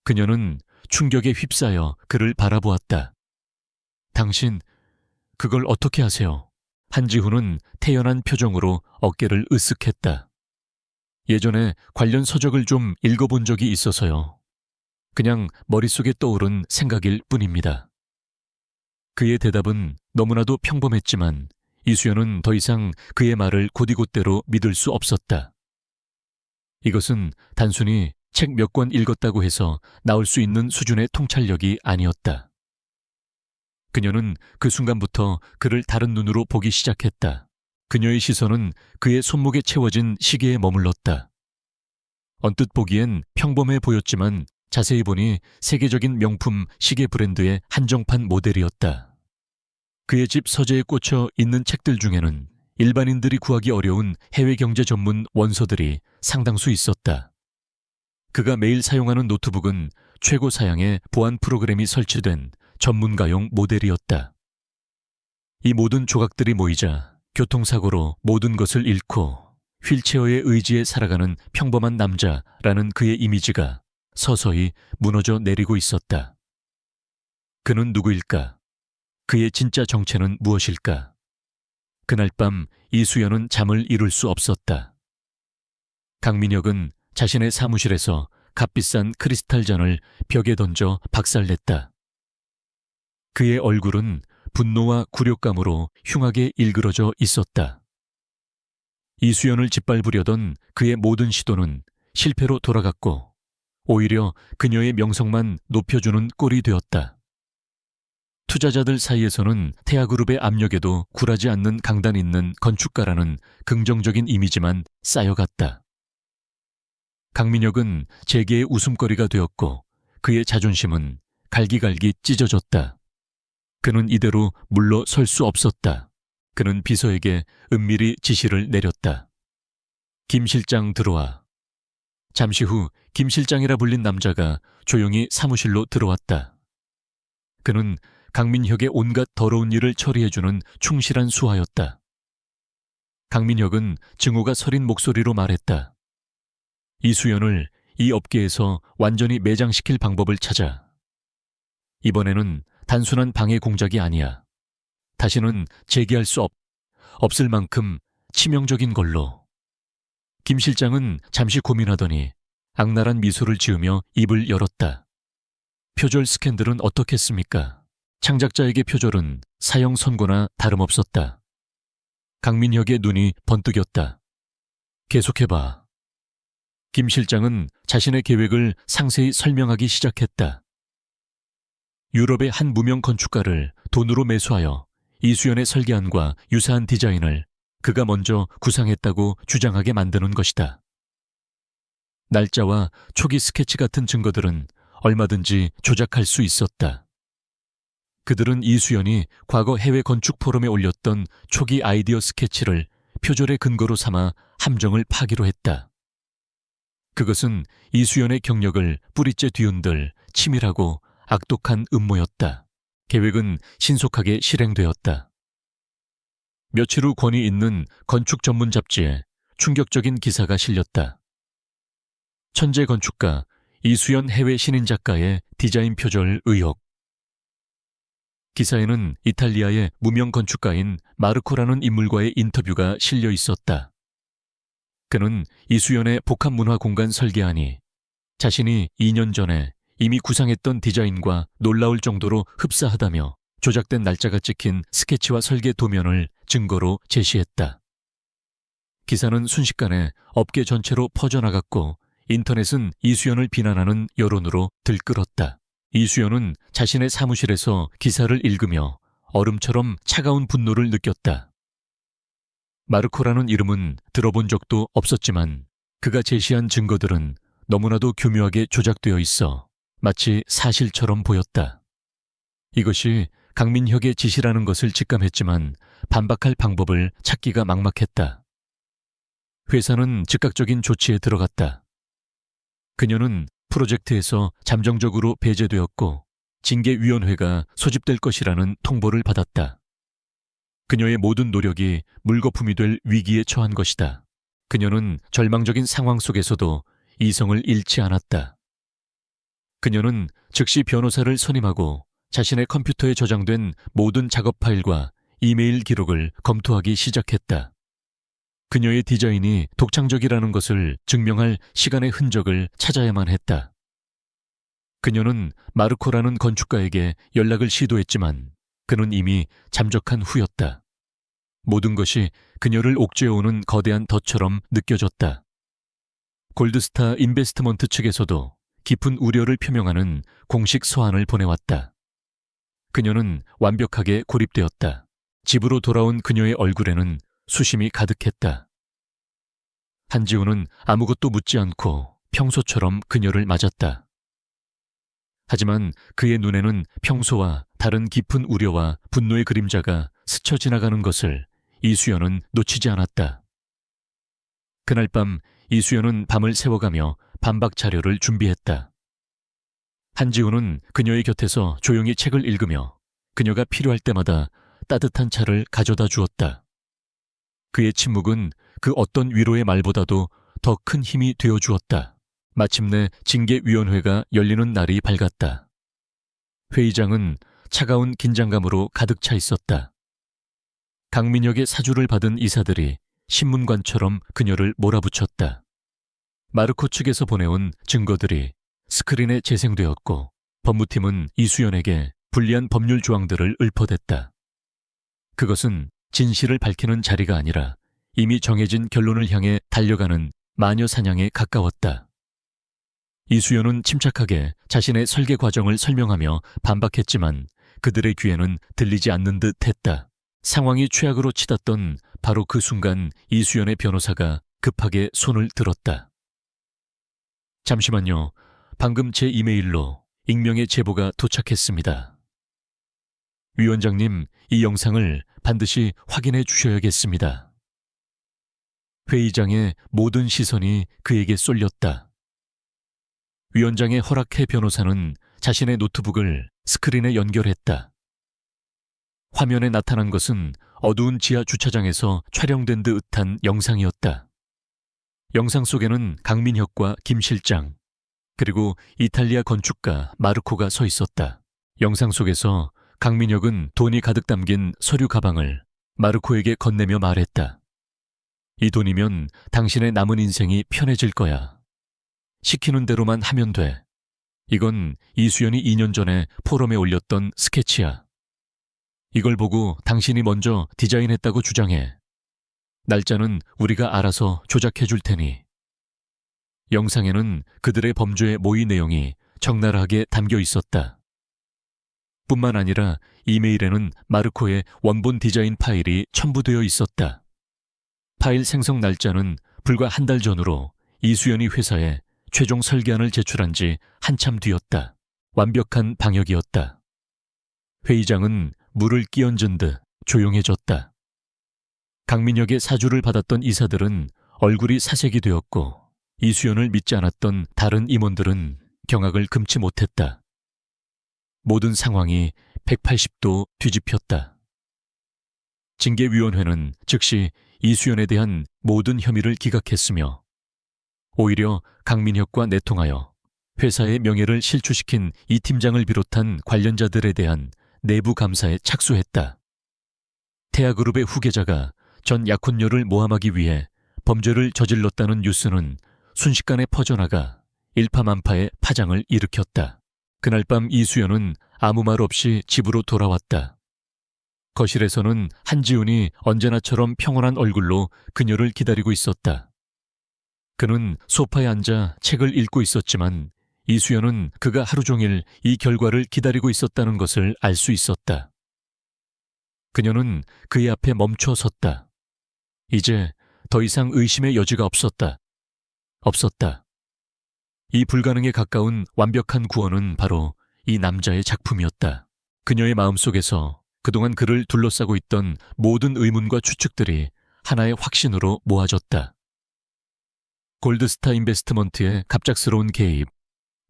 그녀는 충격에 휩싸여 그를 바라보았다. 당신, 그걸 어떻게 하세요? 한지훈은 태연한 표정으로 어깨를 으쓱했다. 예전에 관련 서적을 좀 읽어본 적이 있어서요. 그냥 머릿속에 떠오른 생각일 뿐입니다. 그의 대답은 너무나도 평범했지만 이수연은 더 이상 그의 말을 곧이곧대로 믿을 수 없었다. 이것은 단순히 책 몇 권 읽었다고 해서 나올 수 있는 수준의 통찰력이 아니었다. 그녀는 그 순간부터 그를 다른 눈으로 보기 시작했다. 그녀의 시선은 그의 손목에 채워진 시계에 머물렀다. 언뜻 보기엔 평범해 보였지만 자세히 보니 세계적인 명품 시계 브랜드의 한정판 모델이었다. 그의 집 서재에 꽂혀 있는 책들 중에는 일반인들이 구하기 어려운 해외 경제 전문 원서들이 상당수 있었다. 그가 매일 사용하는 노트북은 최고 사양의 보안 프로그램이 설치된 전문가용 모델이었다. 이 모든 조각들이 모이자 교통사고로 모든 것을 잃고 휠체어의 의지에 살아가는 평범한 남자라는 그의 이미지가 서서히 무너져 내리고 있었다. 그는 누구일까? 그의 진짜 정체는 무엇일까? 그날 밤 이수연은 잠을 이룰 수 없었다. 강민혁은 자신의 사무실에서 값비싼 크리스탈 잔을 벽에 던져 박살냈다. 그의 얼굴은 분노와 굴욕감으로 흉하게 일그러져 있었다. 이수연을 짓밟으려던 그의 모든 시도는 실패로 돌아갔고 오히려 그녀의 명성만 높여주는 꼴이 되었다. 투자자들 사이에서는 태아그룹의 압력에도 굴하지 않는 강단 있는 건축가라는 긍정적인 이미지만 쌓여갔다. 강민혁은 재계의 웃음거리가 되었고 그의 자존심은 갈기갈기 찢어졌다. 그는 이대로 물러설 수 없었다. 그는 비서에게 은밀히 지시를 내렸다. 김 실장 들어와. 잠시 후 김 실장이라 불린 남자가 조용히 사무실로 들어왔다. 그는 강민혁의 온갖 더러운 일을 처리해주는 충실한 수하였다. 강민혁은 증오가 서린 목소리로 말했다. 이수연을 이 업계에서 완전히 매장시킬 방법을 찾아. 이번에는 단순한 방해 공작이 아니야. 다시는 재기할 수 없을 만큼 치명적인 걸로. 김 실장은 잠시 고민하더니 악랄한 미소를 지으며 입을 열었다. 표절 스캔들은 어떻겠습니까? 창작자에게 표절은 사형 선고나 다름없었다. 강민혁의 눈이 번뜩였다. 계속해봐. 김 실장은 자신의 계획을 상세히 설명하기 시작했다. 유럽의 한 무명 건축가를 돈으로 매수하여 이수연의 설계안과 유사한 디자인을 그가 먼저 구상했다고 주장하게 만드는 것이다. 날짜와 초기 스케치 같은 증거들은 얼마든지 조작할 수 있었다. 그들은 이수연이 과거 해외 건축 포럼에 올렸던 초기 아이디어 스케치를 표절의 근거로 삼아 함정을 파기로 했다. 그것은 이수연의 경력을 뿌리째 뒤흔들 치밀하고 악독한 음모였다. 계획은 신속하게 실행되었다. 며칠 후 권위 있는 건축 전문 잡지에 충격적인 기사가 실렸다. 천재 건축가 이수연 해외 신인 작가의 디자인 표절 의혹. 기사에는 이탈리아의 무명 건축가인 마르코라는 인물과의 인터뷰가 실려 있었다. 그는 이수연의 복합문화 공간 설계안이 자신이 2년 전에 이미 구상했던 디자인과 놀라울 정도로 흡사하다며 조작된 날짜가 찍힌 스케치와 설계 도면을 증거로 제시했다. 기사는 순식간에 업계 전체로 퍼져나갔고 인터넷은 이수연을 비난하는 여론으로 들끓었다. 이수연은 자신의 사무실에서 기사를 읽으며 얼음처럼 차가운 분노를 느꼈다. 마르코라는 이름은 들어본 적도 없었지만 그가 제시한 증거들은 너무나도 교묘하게 조작되어 있어 마치 사실처럼 보였다. 이것이 강민혁의 짓이라는 것을 직감했지만 반박할 방법을 찾기가 막막했다. 회사는 즉각적인 조치에 들어갔다. 그녀는 프로젝트에서 잠정적으로 배제되었고 징계위원회가 소집될 것이라는 통보를 받았다. 그녀의 모든 노력이 물거품이 될 위기에 처한 것이다. 그녀는 절망적인 상황 속에서도 이성을 잃지 않았다. 그녀는 즉시 변호사를 선임하고 자신의 컴퓨터에 저장된 모든 작업 파일과 이메일 기록을 검토하기 시작했다. 그녀의 디자인이 독창적이라는 것을 증명할 시간의 흔적을 찾아야만 했다. 그녀는 마르코라는 건축가에게 연락을 시도했지만 그는 이미 잠적한 후였다. 모든 것이 그녀를 옥죄어오는 거대한 덫처럼 느껴졌다. 골드스타 인베스트먼트 측에서도 깊은 우려를 표명하는 공식 서한을 보내왔다. 그녀는 완벽하게 고립되었다. 집으로 돌아온 그녀의 얼굴에는 수심이 가득했다. 한지우는 아무것도 묻지 않고 평소처럼 그녀를 맞았다. 하지만 그의 눈에는 평소와 다른 깊은 우려와 분노의 그림자가 스쳐 지나가는 것을 이수연은 놓치지 않았다. 그날 밤 이수연은 밤을 새워가며 반박 자료를 준비했다. 한지우는 그녀의 곁에서 조용히 책을 읽으며 그녀가 필요할 때마다 따뜻한 차를 가져다 주었다. 그의 침묵은 그 어떤 위로의 말보다도 더 큰 힘이 되어 주었다. 마침내 징계위원회가 열리는 날이 밝았다. 회의장은 차가운 긴장감으로 가득 차 있었다. 강민혁의 사주를 받은 이사들이 신문관처럼 그녀를 몰아붙였다. 마르코 측에서 보내온 증거들이 스크린에 재생되었고 법무팀은 이수연에게 불리한 법률 조항들을 읊어댔다. 그것은 진실을 밝히는 자리가 아니라 이미 정해진 결론을 향해 달려가는 마녀 사냥에 가까웠다. 이수연은 침착하게 자신의 설계 과정을 설명하며 반박했지만 그들의 귀에는 들리지 않는 듯 했다. 상황이 최악으로 치닫던 바로 그 순간 이수연의 변호사가 급하게 손을 들었다. 잠시만요. 방금 제 이메일로 익명의 제보가 도착했습니다. 위원장님, 이 영상을 반드시 확인해 주셔야겠습니다. 회의장의 모든 시선이 그에게 쏠렸다. 위원장의 허락해 변호사는 자신의 노트북을 스크린에 연결했다. 화면에 나타난 것은 어두운 지하 주차장에서 촬영된 듯한 영상이었다. 영상 속에는 강민혁과 김 실장, 그리고 이탈리아 건축가 마르코가 서 있었다. 영상 속에서 강민혁은 돈이 가득 담긴 서류 가방을 마르코에게 건네며 말했다. 이 돈이면 당신의 남은 인생이 편해질 거야. 시키는 대로만 하면 돼. 이건 이수연이 2년 전에 포럼에 올렸던 스케치야. 이걸 보고 당신이 먼저 디자인했다고 주장해. 날짜는 우리가 알아서 조작해 줄 테니. 영상에는 그들의 범죄의 모의 내용이 적나라하게 담겨 있었다. 뿐만 아니라 이메일에는 마르코의 원본 디자인 파일이 첨부되어 있었다. 파일 생성 날짜는 불과 한 달 전으로 이수연이 회사에 최종 설계안을 제출한 지 한참 뒤였다. 완벽한 방역이었다. 회의장은 물을 끼얹은 듯 조용해졌다. 강민혁의 사주를 받았던 이사들은 얼굴이 사색이 되었고 이수연을 믿지 않았던 다른 임원들은 경악을 금치 못했다. 모든 상황이 180도 뒤집혔다. 징계위원회는 즉시 이수연에 대한 모든 혐의를 기각했으며 오히려 강민혁과 내통하여 회사의 명예를 실추시킨 이 팀장을 비롯한 관련자들에 대한 내부 감사에 착수했다. 태아그룹의 후계자가 전 약혼녀를 모함하기 위해 범죄를 저질렀다는 뉴스는 순식간에 퍼져나가 일파만파의 파장을 일으켰다. 그날 밤 이수연은 아무 말 없이 집으로 돌아왔다. 거실에서는 한지훈이 언제나처럼 평온한 얼굴로 그녀를 기다리고 있었다. 그는 소파에 앉아 책을 읽고 있었지만 이수연은 그가 하루 종일 이 결과를 기다리고 있었다는 것을 알 수 있었다. 그녀는 그의 앞에 멈춰 섰다. 이제 더 이상 의심의 여지가 없었다. 이 불가능에 가까운 완벽한 구원은 바로 이 남자의 작품이었다. 그녀의 마음속에서 그동안 그를 둘러싸고 있던 모든 의문과 추측들이 하나의 확신으로 모아졌다. 골드스타 인베스트먼트의 갑작스러운 개입,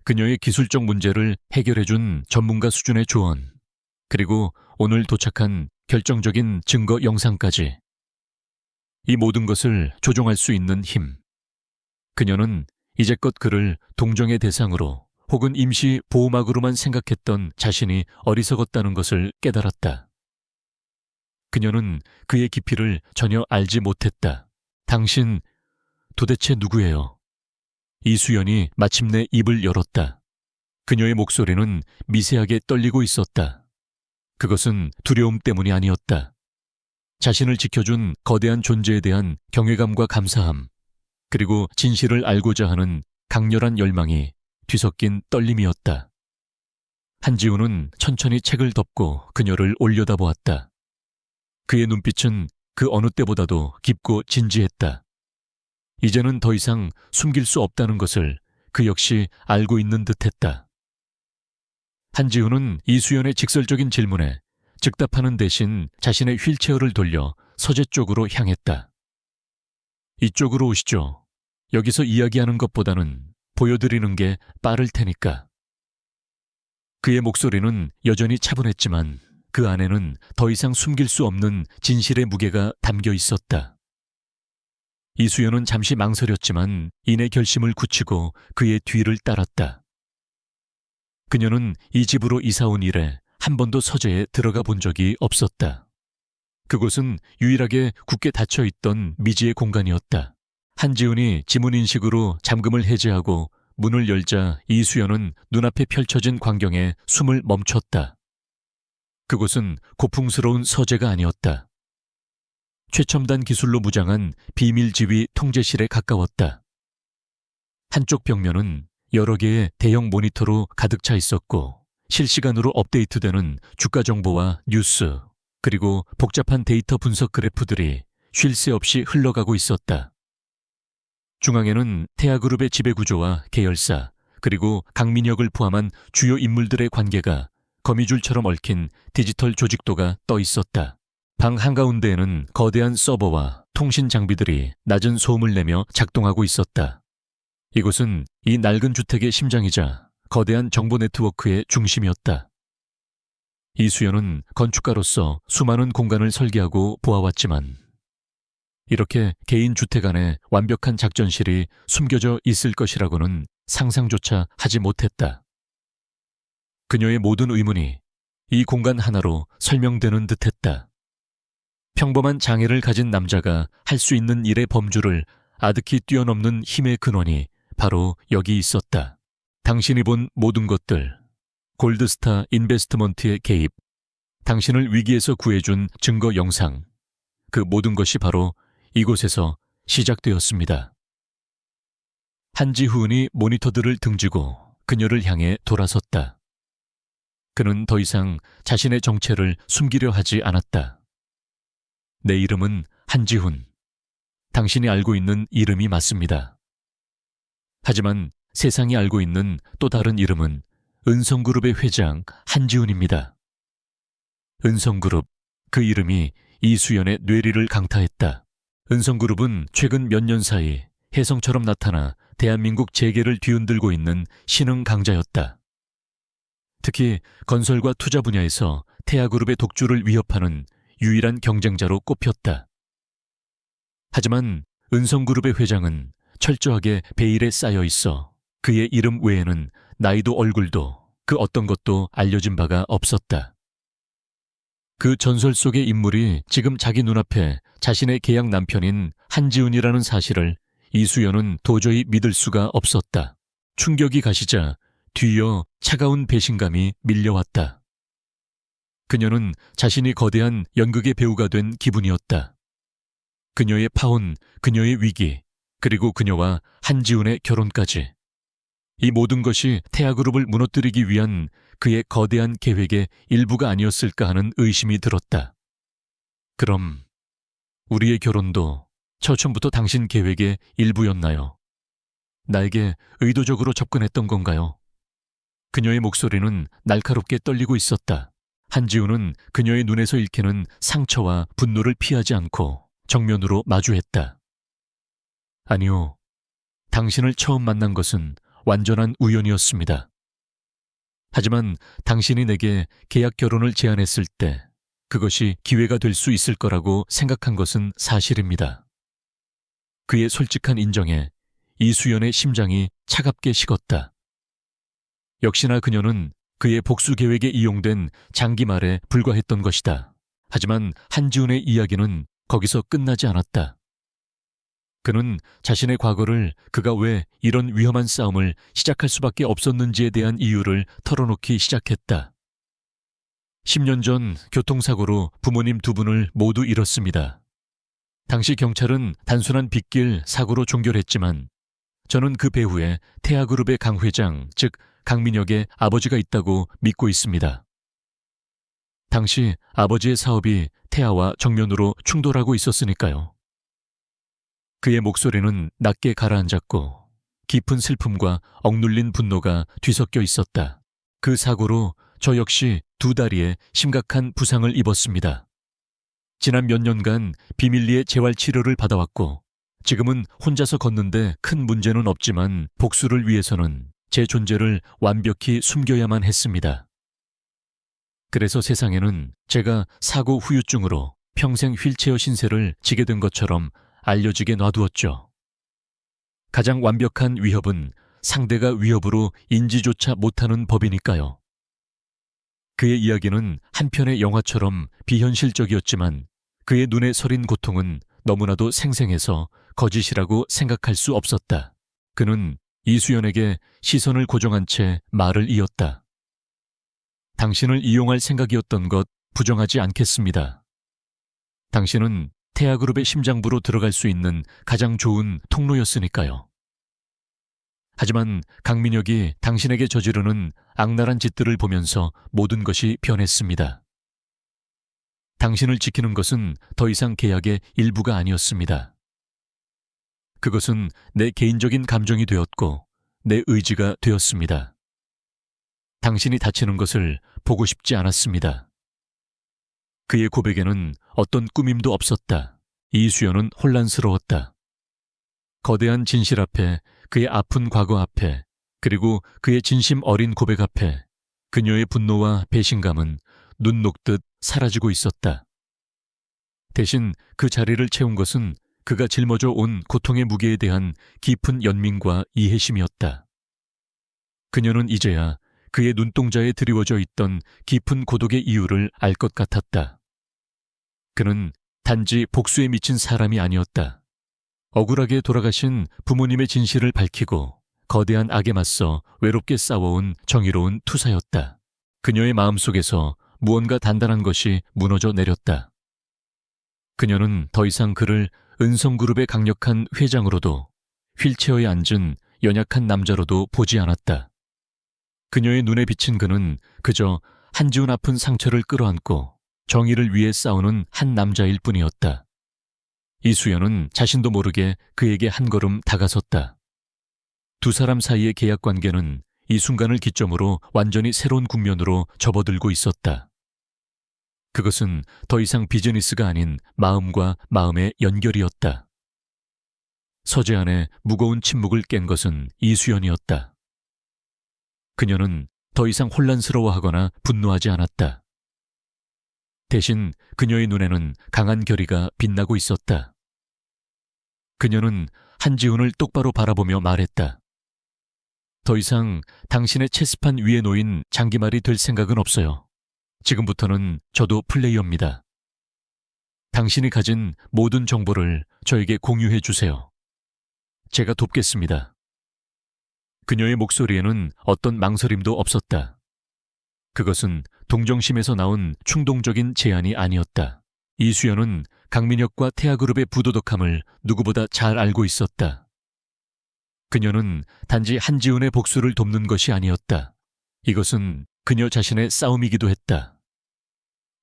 그녀의 기술적 문제를 해결해준 전문가 수준의 조언, 그리고 오늘 도착한 결정적인 증거 영상까지. 이 모든 것을 조종할 수 있는 힘. 그녀는 이제껏 그를 동정의 대상으로 혹은 임시 보호막으로만 생각했던 자신이 어리석었다는 것을 깨달았다. 그녀는 그의 깊이를 전혀 알지 못했다. 당신 도대체 누구예요? 이수연이 마침내 입을 열었다. 그녀의 목소리는 미세하게 떨리고 있었다. 그것은 두려움 때문이 아니었다. 자신을 지켜준 거대한 존재에 대한 경외감과 감사함, 그리고 진실을 알고자 하는 강렬한 열망이 뒤섞인 떨림이었다. 한지훈은 천천히 책을 덮고 그녀를 올려다보았다. 그의 눈빛은 그 어느 때보다도 깊고 진지했다. 이제는 더 이상 숨길 수 없다는 것을 그 역시 알고 있는 듯했다. 한지훈은 이수연의 직설적인 질문에 즉답하는 대신 자신의 휠체어를 돌려 서재 쪽으로 향했다. 이쪽으로 오시죠. 여기서 이야기하는 것보다는 보여드리는 게 빠를 테니까. 그의 목소리는 여전히 차분했지만 그 안에는 더 이상 숨길 수 없는 진실의 무게가 담겨 있었다. 이수연은 잠시 망설였지만 이내 결심을 굳히고 그의 뒤를 따랐다. 그녀는 이 집으로 이사온 이래 한 번도 서재에 들어가 본 적이 없었다. 그곳은 유일하게 굳게 닫혀있던 미지의 공간이었다. 한지훈이 지문인식으로 잠금을 해제하고 문을 열자 이수연은 눈앞에 펼쳐진 광경에 숨을 멈췄다. 그곳은 고풍스러운 서재가 아니었다. 최첨단 기술로 무장한 비밀지휘 통제실에 가까웠다. 한쪽 벽면은 여러 개의 대형 모니터로 가득 차 있었고 실시간으로 업데이트되는 주가 정보와 뉴스, 그리고 복잡한 데이터 분석 그래프들이 쉴 새 없이 흘러가고 있었다. 중앙에는 태아그룹의 지배구조와 계열사, 그리고 강민혁을 포함한 주요 인물들의 관계가 거미줄처럼 얽힌 디지털 조직도가 떠 있었다. 방 한가운데에는 거대한 서버와 통신 장비들이 낮은 소음을 내며 작동하고 있었다. 이곳은 이 낡은 주택의 심장이자 거대한 정보 네트워크의 중심이었다. 이수연은 건축가로서 수많은 공간을 설계하고 보아왔지만 이렇게 개인 주택 안에 완벽한 작전실이 숨겨져 있을 것이라고는 상상조차 하지 못했다. 그녀의 모든 의문이 이 공간 하나로 설명되는 듯했다. 평범한 장애를 가진 남자가 할 수 있는 일의 범주를 아득히 뛰어넘는 힘의 근원이 바로 여기 있었다. 당신이 본 모든 것들, 골드스타 인베스트먼트의 개입, 당신을 위기에서 구해준 증거 영상, 그 모든 것이 바로 이곳에서 시작되었습니다. 한지훈이 모니터들을 등지고 그녀를 향해 돌아섰다. 그는 더 이상 자신의 정체를 숨기려 하지 않았다. 내 이름은 한지훈. 당신이 알고 있는 이름이 맞습니다. 하지만 세상이 알고 있는 또 다른 이름은 은성그룹의 회장 한지훈입니다. 은성그룹, 그 이름이 이수연의 뇌리를 강타했다. 은성그룹은 최근 몇 년 사이 혜성처럼 나타나 대한민국 재계를 뒤흔들고 있는 신흥 강자였다. 특히 건설과 투자 분야에서 태아그룹의 독주를 위협하는 유일한 경쟁자로 꼽혔다. 하지만 은성그룹의 회장은 철저하게 베일에 쌓여 있어 그의 이름 외에는 나이도 얼굴도 그 어떤 것도 알려진 바가 없었다. 그 전설 속의 인물이 지금 자기 눈앞에 자신의 계약 남편인 한지훈이라는 사실을 이수연은 도저히 믿을 수가 없었다. 충격이 가시자 뒤이어 차가운 배신감이 밀려왔다. 그녀는 자신이 거대한 연극의 배우가 된 기분이었다. 그녀의 파혼, 그녀의 위기, 그리고 그녀와 한지훈의 결혼까지. 이 모든 것이 태아그룹을 무너뜨리기 위한 그의 거대한 계획의 일부가 아니었을까 하는 의심이 들었다. 그럼 우리의 결혼도 처음부터 당신 계획의 일부였나요? 나에게 의도적으로 접근했던 건가요? 그녀의 목소리는 날카롭게 떨리고 있었다. 한지훈은 그녀의 눈에서 읽히는 상처와 분노를 피하지 않고 정면으로 마주했다. 아니요. 당신을 처음 만난 것은 완전한 우연이었습니다. 하지만 당신이 내게 계약 결혼을 제안했을 때 그것이 기회가 될 수 있을 거라고 생각한 것은 사실입니다. 그의 솔직한 인정에 이수연의 심장이 차갑게 식었다. 역시나 그녀는 그의 복수 계획에 이용된 장기말에 불과했던 것이다. 하지만 한지훈의 이야기는 거기서 끝나지 않았다. 그는 자신의 과거를 그가 왜 이런 위험한 싸움을 시작할 수밖에 없었는지에 대한 이유를 털어놓기 시작했다. 10년 전 교통사고로 부모님 두 분을 모두 잃었습니다. 당시 경찰은 단순한 빗길 사고로 종결했지만 저는 그 배후에 태아그룹의 강 회장, 즉 강민혁의 아버지가 있다고 믿고 있습니다. 당시 아버지의 사업이 태아와 정면으로 충돌하고 있었으니까요. 그의 목소리는 낮게 가라앉았고 깊은 슬픔과 억눌린 분노가 뒤섞여 있었다. 그 사고로 저 역시 두 다리에 심각한 부상을 입었습니다. 지난 몇 년간 비밀리에 재활치료를 받아왔고 지금은 혼자서 걷는데 큰 문제는 없지만 복수를 위해서는 제 존재를 완벽히 숨겨야만 했습니다. 그래서 세상에는 제가 사고 후유증으로 평생 휠체어 신세를 지게 된 것처럼 알려지게 놔두었죠. 가장 완벽한 위협은 상대가 위협으로 인지조차 못하는 법이니까요. 그의 이야기는 한 편의 영화처럼 비현실적이었지만 그의 눈에 서린 고통은 너무나도 생생해서 거짓이라고 생각할 수 없었다. 그는 이수연에게 시선을 고정한 채 말을 이었다. 당신을 이용할 생각이었던 것 부정하지 않겠습니다. 당신은 태아그룹의 심장부로 들어갈 수 있는 가장 좋은 통로였으니까요. 하지만 강민혁이 당신에게 저지르는 악랄한 짓들을 보면서 모든 것이 변했습니다. 당신을 지키는 것은 더 이상 계약의 일부가 아니었습니다. 그것은 내 개인적인 감정이 되었고 내 의지가 되었습니다. 당신이 다치는 것을 보고 싶지 않았습니다. 그의 고백에는 어떤 꾸밈도 없었다. 이수연은 혼란스러웠다. 거대한 진실 앞에, 그의 아픈 과거 앞에, 그리고 그의 진심 어린 고백 앞에 그녀의 분노와 배신감은 눈 녹듯 사라지고 있었다. 대신 그 자리를 채운 것은 그가 짊어져 온 고통의 무게에 대한 깊은 연민과 이해심이었다. 그녀는 이제야 그의 눈동자에 드리워져 있던 깊은 고독의 이유를 알 것 같았다. 그는 단지 복수에 미친 사람이 아니었다. 억울하게 돌아가신 부모님의 진실을 밝히고 거대한 악에 맞서 외롭게 싸워온 정의로운 투사였다. 그녀의 마음속에서 무언가 단단한 것이 무너져 내렸다. 그녀는 더 이상 그를 은성그룹의 강력한 회장으로도 휠체어에 앉은 연약한 남자로도 보지 않았다. 그녀의 눈에 비친 그는 그저 한지훈 아픈 상처를 끌어안고 정의를 위해 싸우는 한 남자일 뿐이었다. 이수연은 자신도 모르게 그에게 한 걸음 다가섰다. 두 사람 사이의 계약 관계는 이 순간을 기점으로 완전히 새로운 국면으로 접어들고 있었다. 그것은 더 이상 비즈니스가 아닌 마음과 마음의 연결이었다. 서재 안에 무거운 침묵을 깬 것은 이수연이었다. 그녀는 더 이상 혼란스러워하거나 분노하지 않았다. 대신 그녀의 눈에는 강한 결의가 빛나고 있었다. 그녀는 한지훈을 똑바로 바라보며 말했다. 더 이상 당신의 체스판 위에 놓인 장기말이 될 생각은 없어요. 지금부터는 저도 플레이어입니다. 당신이 가진 모든 정보를 저에게 공유해 주세요. 제가 돕겠습니다. 그녀의 목소리에는 어떤 망설임도 없었다. 그것은 동정심에서 나온 충동적인 제안이 아니었다. 이수연은 강민혁과 태아그룹의 부도덕함을 누구보다 잘 알고 있었다. 그녀는 단지 한지훈의 복수를 돕는 것이 아니었다. 이것은 그녀 자신의 싸움이기도 했다.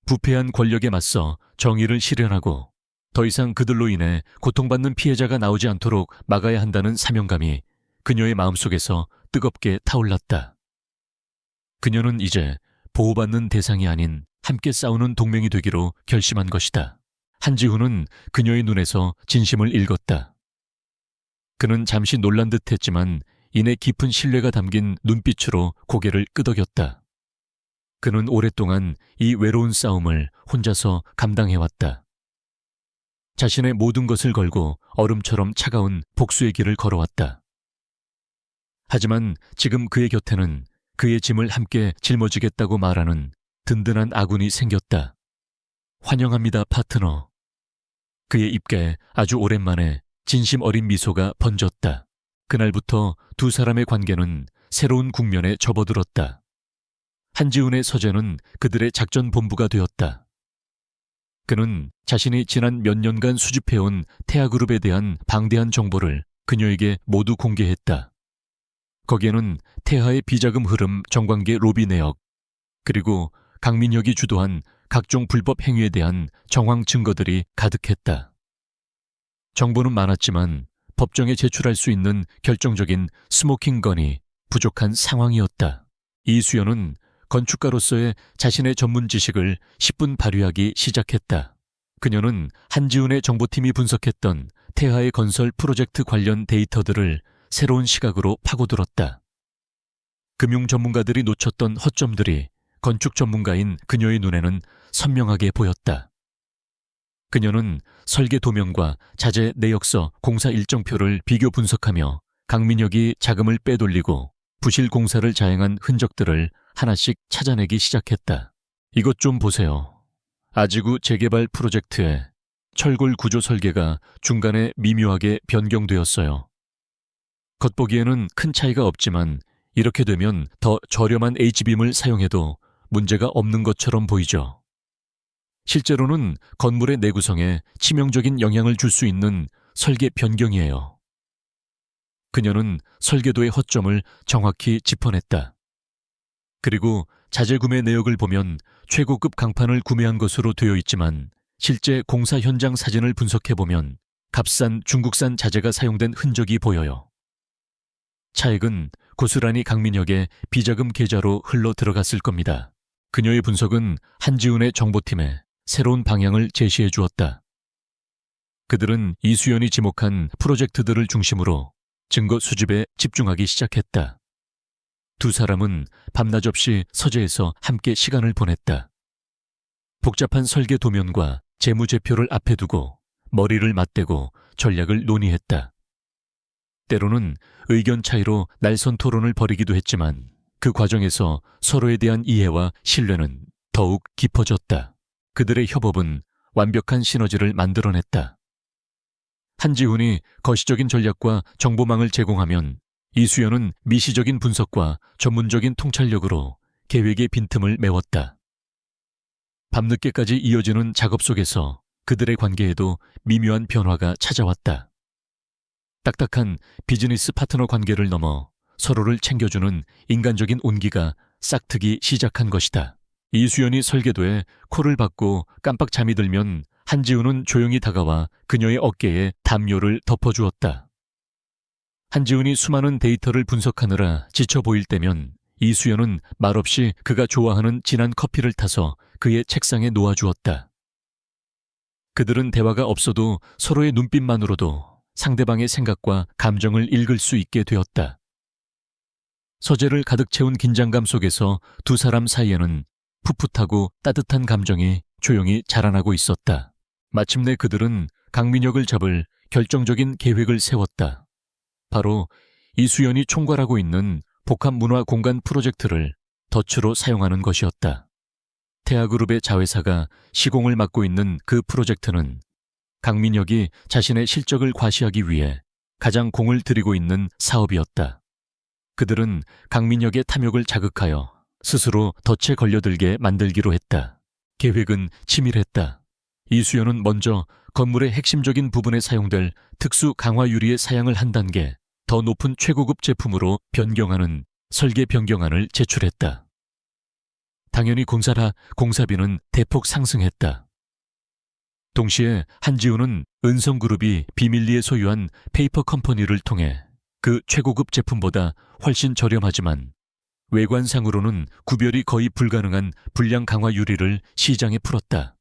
부패한 권력에 맞서 정의를 실현하고 더 이상 그들로 인해 고통받는 피해자가 나오지 않도록 막아야 한다는 사명감이 그녀의 마음속에서 뜨겁게 타올랐다. 그녀는 이제 보호받는 대상이 아닌 함께 싸우는 동맹이 되기로 결심한 것이다. 한지훈은 그녀의 눈에서 진심을 읽었다. 그는 잠시 놀란 듯 했지만 이내 깊은 신뢰가 담긴 눈빛으로 고개를 끄덕였다. 그는 오랫동안 이 외로운 싸움을 혼자서 감당해왔다. 자신의 모든 것을 걸고 얼음처럼 차가운 복수의 길을 걸어왔다. 하지만 지금 그의 곁에는 그의 짐을 함께 짊어지겠다고 말하는 든든한 아군이 생겼다. 환영합니다, 파트너. 그의 입가에 아주 오랜만에 진심 어린 미소가 번졌다. 그날부터 두 사람의 관계는 새로운 국면에 접어들었다. 한지훈의 서재는 그들의 작전 본부가 되었다. 그는 자신이 지난 몇 년간 수집해온 태아그룹에 대한 방대한 정보를 그녀에게 모두 공개했다. 거기에는 태아의 비자금 흐름 정관계 로비 내역, 그리고 강민혁이 주도한 각종 불법 행위에 대한 정황 증거들이 가득했다. 정보는 많았지만 법정에 제출할 수 있는 결정적인 스모킹건이 부족한 상황이었다. 이수연은 건축가로서의 자신의 전문 지식을 10분 발휘하기 시작했다. 그녀는 한지훈의 정보팀이 분석했던 태아의 건설 프로젝트 관련 데이터들을 새로운 시각으로 파고들었다. 금융 전문가들이 놓쳤던 허점들이 건축 전문가인 그녀의 눈에는 선명하게 보였다. 그녀는 설계 도면과 자재 내역서 공사 일정표를 비교 분석하며 강민혁이 자금을 빼돌리고 부실 공사를 자행한 흔적들을 하나씩 찾아내기 시작했다. 이것 좀 보세요. 아지구 재개발 프로젝트의 철골 구조 설계가 중간에 미묘하게 변경되었어요. 겉보기에는 큰 차이가 없지만 이렇게 되면 더 저렴한 H빔을 사용해도 문제가 없는 것처럼 보이죠. 실제로는 건물의 내구성에 치명적인 영향을 줄 수 있는 설계 변경이에요. 그녀는 설계도의 허점을 정확히 짚어냈다. 그리고 자재 구매 내역을 보면 최고급 강판을 구매한 것으로 되어 있지만 실제 공사 현장 사진을 분석해보면 값싼 중국산 자재가 사용된 흔적이 보여요. 차액은 고스란히 강민혁의 비자금 계좌로 흘러 들어갔을 겁니다. 그녀의 분석은 한지훈의 정보팀에 새로운 방향을 제시해 주었다. 그들은 이수연이 지목한 프로젝트들을 중심으로 증거 수집에 집중하기 시작했다. 두 사람은 밤낮 없이 서재에서 함께 시간을 보냈다. 복잡한 설계 도면과 재무제표를 앞에 두고 머리를 맞대고 전략을 논의했다. 때로는 의견 차이로 날선 토론을 벌이기도 했지만 그 과정에서 서로에 대한 이해와 신뢰는 더욱 깊어졌다. 그들의 협업은 완벽한 시너지를 만들어냈다. 한지훈이 거시적인 전략과 정보망을 제공하면 이수연은 미시적인 분석과 전문적인 통찰력으로 계획의 빈틈을 메웠다. 밤늦게까지 이어지는 작업 속에서 그들의 관계에도 미묘한 변화가 찾아왔다. 딱딱한 비즈니스 파트너 관계를 넘어 서로를 챙겨주는 인간적인 온기가 싹트기 시작한 것이다. 이수연이 설계도에 콜을 받고 깜빡 잠이 들면 한지훈은 조용히 다가와 그녀의 어깨에 담요를 덮어주었다. 한지훈이 수많은 데이터를 분석하느라 지쳐 보일 때면 이수연은 말없이 그가 좋아하는 진한 커피를 타서 그의 책상에 놓아주었다. 그들은 대화가 없어도 서로의 눈빛만으로도 상대방의 생각과 감정을 읽을 수 있게 되었다. 서재를 가득 채운 긴장감 속에서 두 사람 사이에는 풋풋하고 따뜻한 감정이 조용히 자라나고 있었다. 마침내 그들은 강민혁을 잡을 결정적인 계획을 세웠다. 바로 이수연이 총괄하고 있는 복합문화공간 프로젝트를 덫으로 사용하는 것이었다. 태아그룹의 자회사가 시공을 맡고 있는 그 프로젝트는 강민혁이 자신의 실적을 과시하기 위해 가장 공을 들이고 있는 사업이었다. 그들은 강민혁의 탐욕을 자극하여 스스로 덫에 걸려들게 만들기로 했다. 계획은 치밀했다. 이수연은 먼저 건물의 핵심적인 부분에 사용될 특수 강화 유리의 사양을 한 단계 더 높은 최고급 제품으로 변경하는 설계 변경안을 제출했다. 당연히 공사비는 대폭 상승했다. 동시에 한지훈은 은성그룹이 비밀리에 소유한 페이퍼 컴퍼니를 통해 그 최고급 제품보다 훨씬 저렴하지만 외관상으로는 구별이 거의 불가능한 불량 강화 유리를 시장에 풀었다.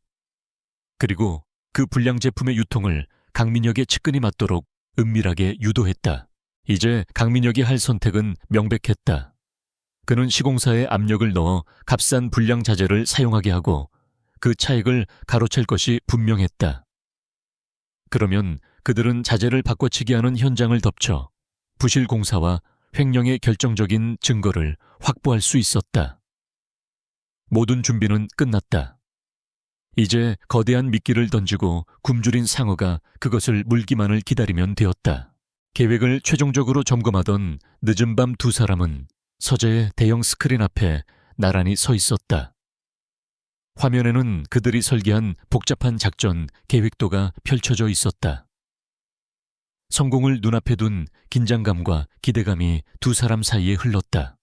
그리고 그 불량 제품의 유통을 강민혁의 측근이 맡도록 은밀하게 유도했다. 이제 강민혁이 할 선택은 명백했다. 그는 시공사에 압력을 넣어 값싼 불량 자재를 사용하게 하고 그 차익을 가로챌 것이 분명했다. 그러면 그들은 자재를 바꿔치기 하는 현장을 덮쳐 부실 공사와 횡령의 결정적인 증거를 확보할 수 있었다. 모든 준비는 끝났다. 이제 거대한 미끼를 던지고 굶주린 상어가 그것을 물기만을 기다리면 되었다. 계획을 최종적으로 점검하던 늦은 밤 두 사람은 서재의 대형 스크린 앞에 나란히 서 있었다. 화면에는 그들이 설계한 복잡한 작전 계획도가 펼쳐져 있었다. 성공을 눈앞에 둔 긴장감과 기대감이 두 사람 사이에 흘렀다.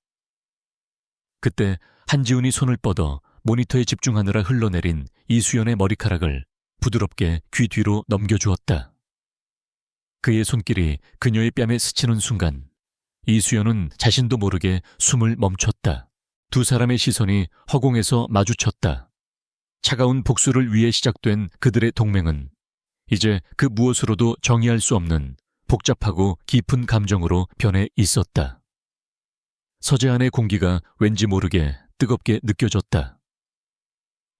그때 한지훈이 손을 뻗어 모니터에 집중하느라 흘러내린 이수연의 머리카락을 부드럽게 귀 뒤로 넘겨주었다. 그의 손길이 그녀의 뺨에 스치는 순간 이수연은 자신도 모르게 숨을 멈췄다. 두 사람의 시선이 허공에서 마주쳤다. 차가운 복수를 위해 시작된 그들의 동맹은 이제 그 무엇으로도 정의할 수 없는 복잡하고 깊은 감정으로 변해 있었다. 서재 안의 공기가 왠지 모르게 뜨겁게 느껴졌다.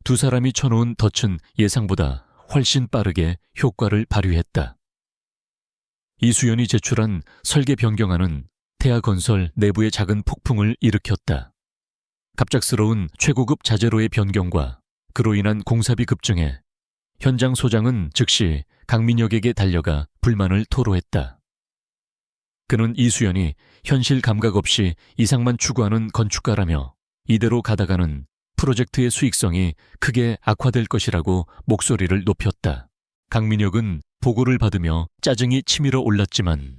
두 사람이 쳐놓은 덫은 예상보다 훨씬 빠르게 효과를 발휘했다. 이수연이 제출한 설계 변경안은 태아건설 내부의 작은 폭풍을 일으켰다. 갑작스러운 최고급 자재로의 변경과 그로 인한 공사비 급증에 현장 소장은 즉시 강민혁에게 달려가 불만을 토로했다. 그는 이수연이 현실 감각 없이 이상만 추구하는 건축가라며 이대로 가다가는 프로젝트의 수익성이 크게 악화될 것이라고 목소리를 높였다. 강민혁은 보고를 받으며 짜증이 치밀어 올랐지만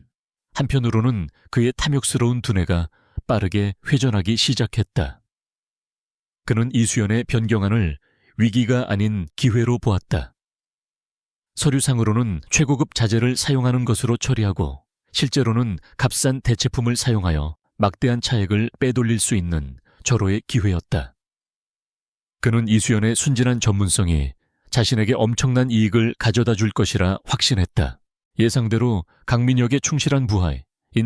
한편으로는 그의 탐욕스러운 두뇌가 빠르게 회전하기 시작했다. 그는 이수연의 변경안을 위기가 아닌 기회로 보았다. 서류상으로는 최고급 자재를 사용하는 것으로 처리하고 실제로는 값싼 대체품을 사용하여 막대한 차액을 빼돌릴 수 있는 절호의 기회였다. 그는 이수연의 순진한 전문성이 자신에게 엄청난 이익을 가져다 줄 것이라 확신했다. 예상대로 강민혁의 충실한 부하인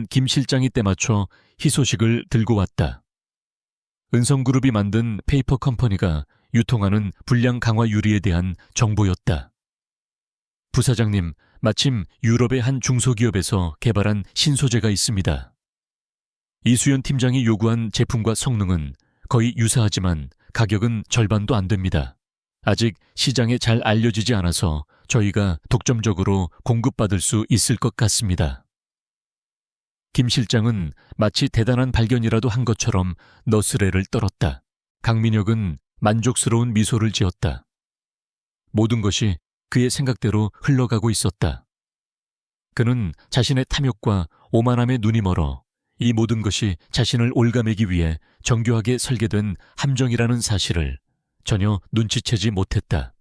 김 실장이 때맞춰 희소식을 들고 왔다. 은성그룹이 만든 페이퍼 컴퍼니가 유통하는 불량 강화 유리에 대한 정보였다. 부사장님, 마침 유럽의 한 중소기업에서 개발한 신소재가 있습니다. 이수연 팀장이 요구한 제품과 성능은 거의 유사하지만 가격은 절반도 안 됩니다. 아직 시장에 잘 알려지지 않아서 저희가 독점적으로 공급받을 수 있을 것 같습니다. 김 실장은 마치 대단한 발견이라도 한 것처럼 너스레를 떨었다. 강민혁은 만족스러운 미소를 지었다. 모든 것이 그의 생각대로 흘러가고 있었다. 그는 자신의 탐욕과 오만함에 눈이 멀어 이 모든 것이 자신을 올가매기 위해 정교하게 설계된 함정이라는 사실을 전혀 눈치채지 못했다.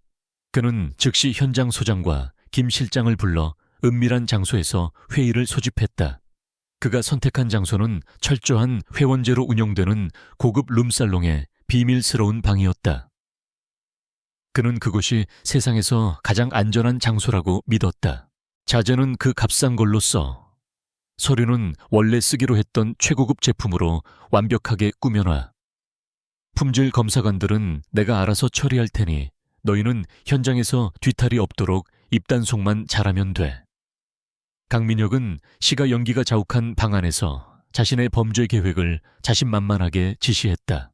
그는 즉시 현장 소장과 김 실장을 불러 은밀한 장소에서 회의를 소집했다. 그가 선택한 장소는 철저한 회원제로 운영되는 고급 룸살롱의 비밀스러운 방이었다. 그는 그곳이 세상에서 가장 안전한 장소라고 믿었다. 자재는 그 값싼 걸로 써. 서류는 원래 쓰기로 했던 최고급 제품으로 완벽하게 꾸며놔. 품질 검사관들은 내가 알아서 처리할 테니 너희는 현장에서 뒤탈이 없도록 입단속만 잘하면 돼. 강민혁은 시가 연기가 자욱한 방 안에서 자신의 범죄 계획을 자신만만하게 지시했다.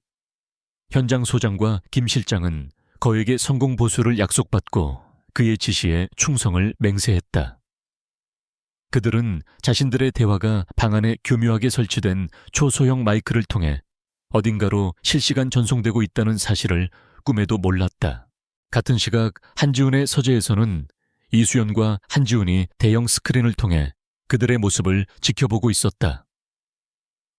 현장 소장과 김 실장은 거액의 성공 보수를 약속받고 그의 지시에 충성을 맹세했다. 그들은 자신들의 대화가 방 안에 교묘하게 설치된 초소형 마이크를 통해 어딘가로 실시간 전송되고 있다는 사실을 꿈에도 몰랐다. 같은 시각 한지훈의 서재에서는 이수연과 한지훈이 대형 스크린을 통해 그들의 모습을 지켜보고 있었다.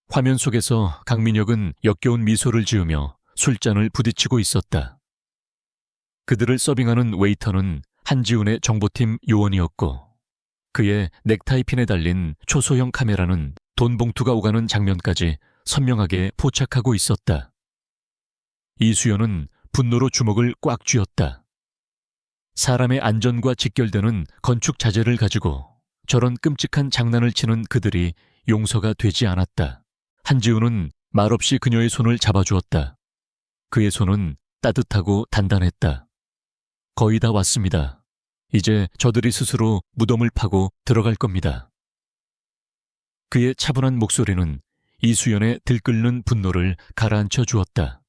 화면 속에서 강민혁은 역겨운 미소를 지으며 술잔을 부딪히고 있었다. 그들을 서빙하는 웨이터는 한지훈의 정보팀 요원이었고 그의 넥타이핀에 달린 초소형 카메라는 돈 봉투가 오가는 장면까지 선명하게 포착하고 있었다. 이수연은 분노로 주먹을 꽉 쥐었다. 사람의 안전과 직결되는 건축 자재를 가지고 저런 끔찍한 장난을 치는 그들이 용서가 되지 않았다. 한지훈은 말없이 그녀의 손을 잡아주었다. 그의 손은 따뜻하고 단단했다. 거의 다 왔습니다. 이제 저들이 스스로 무덤을 파고 들어갈 겁니다. 그의 차분한 목소리는 이수연의 들끓는 분노를 가라앉혀 주었다.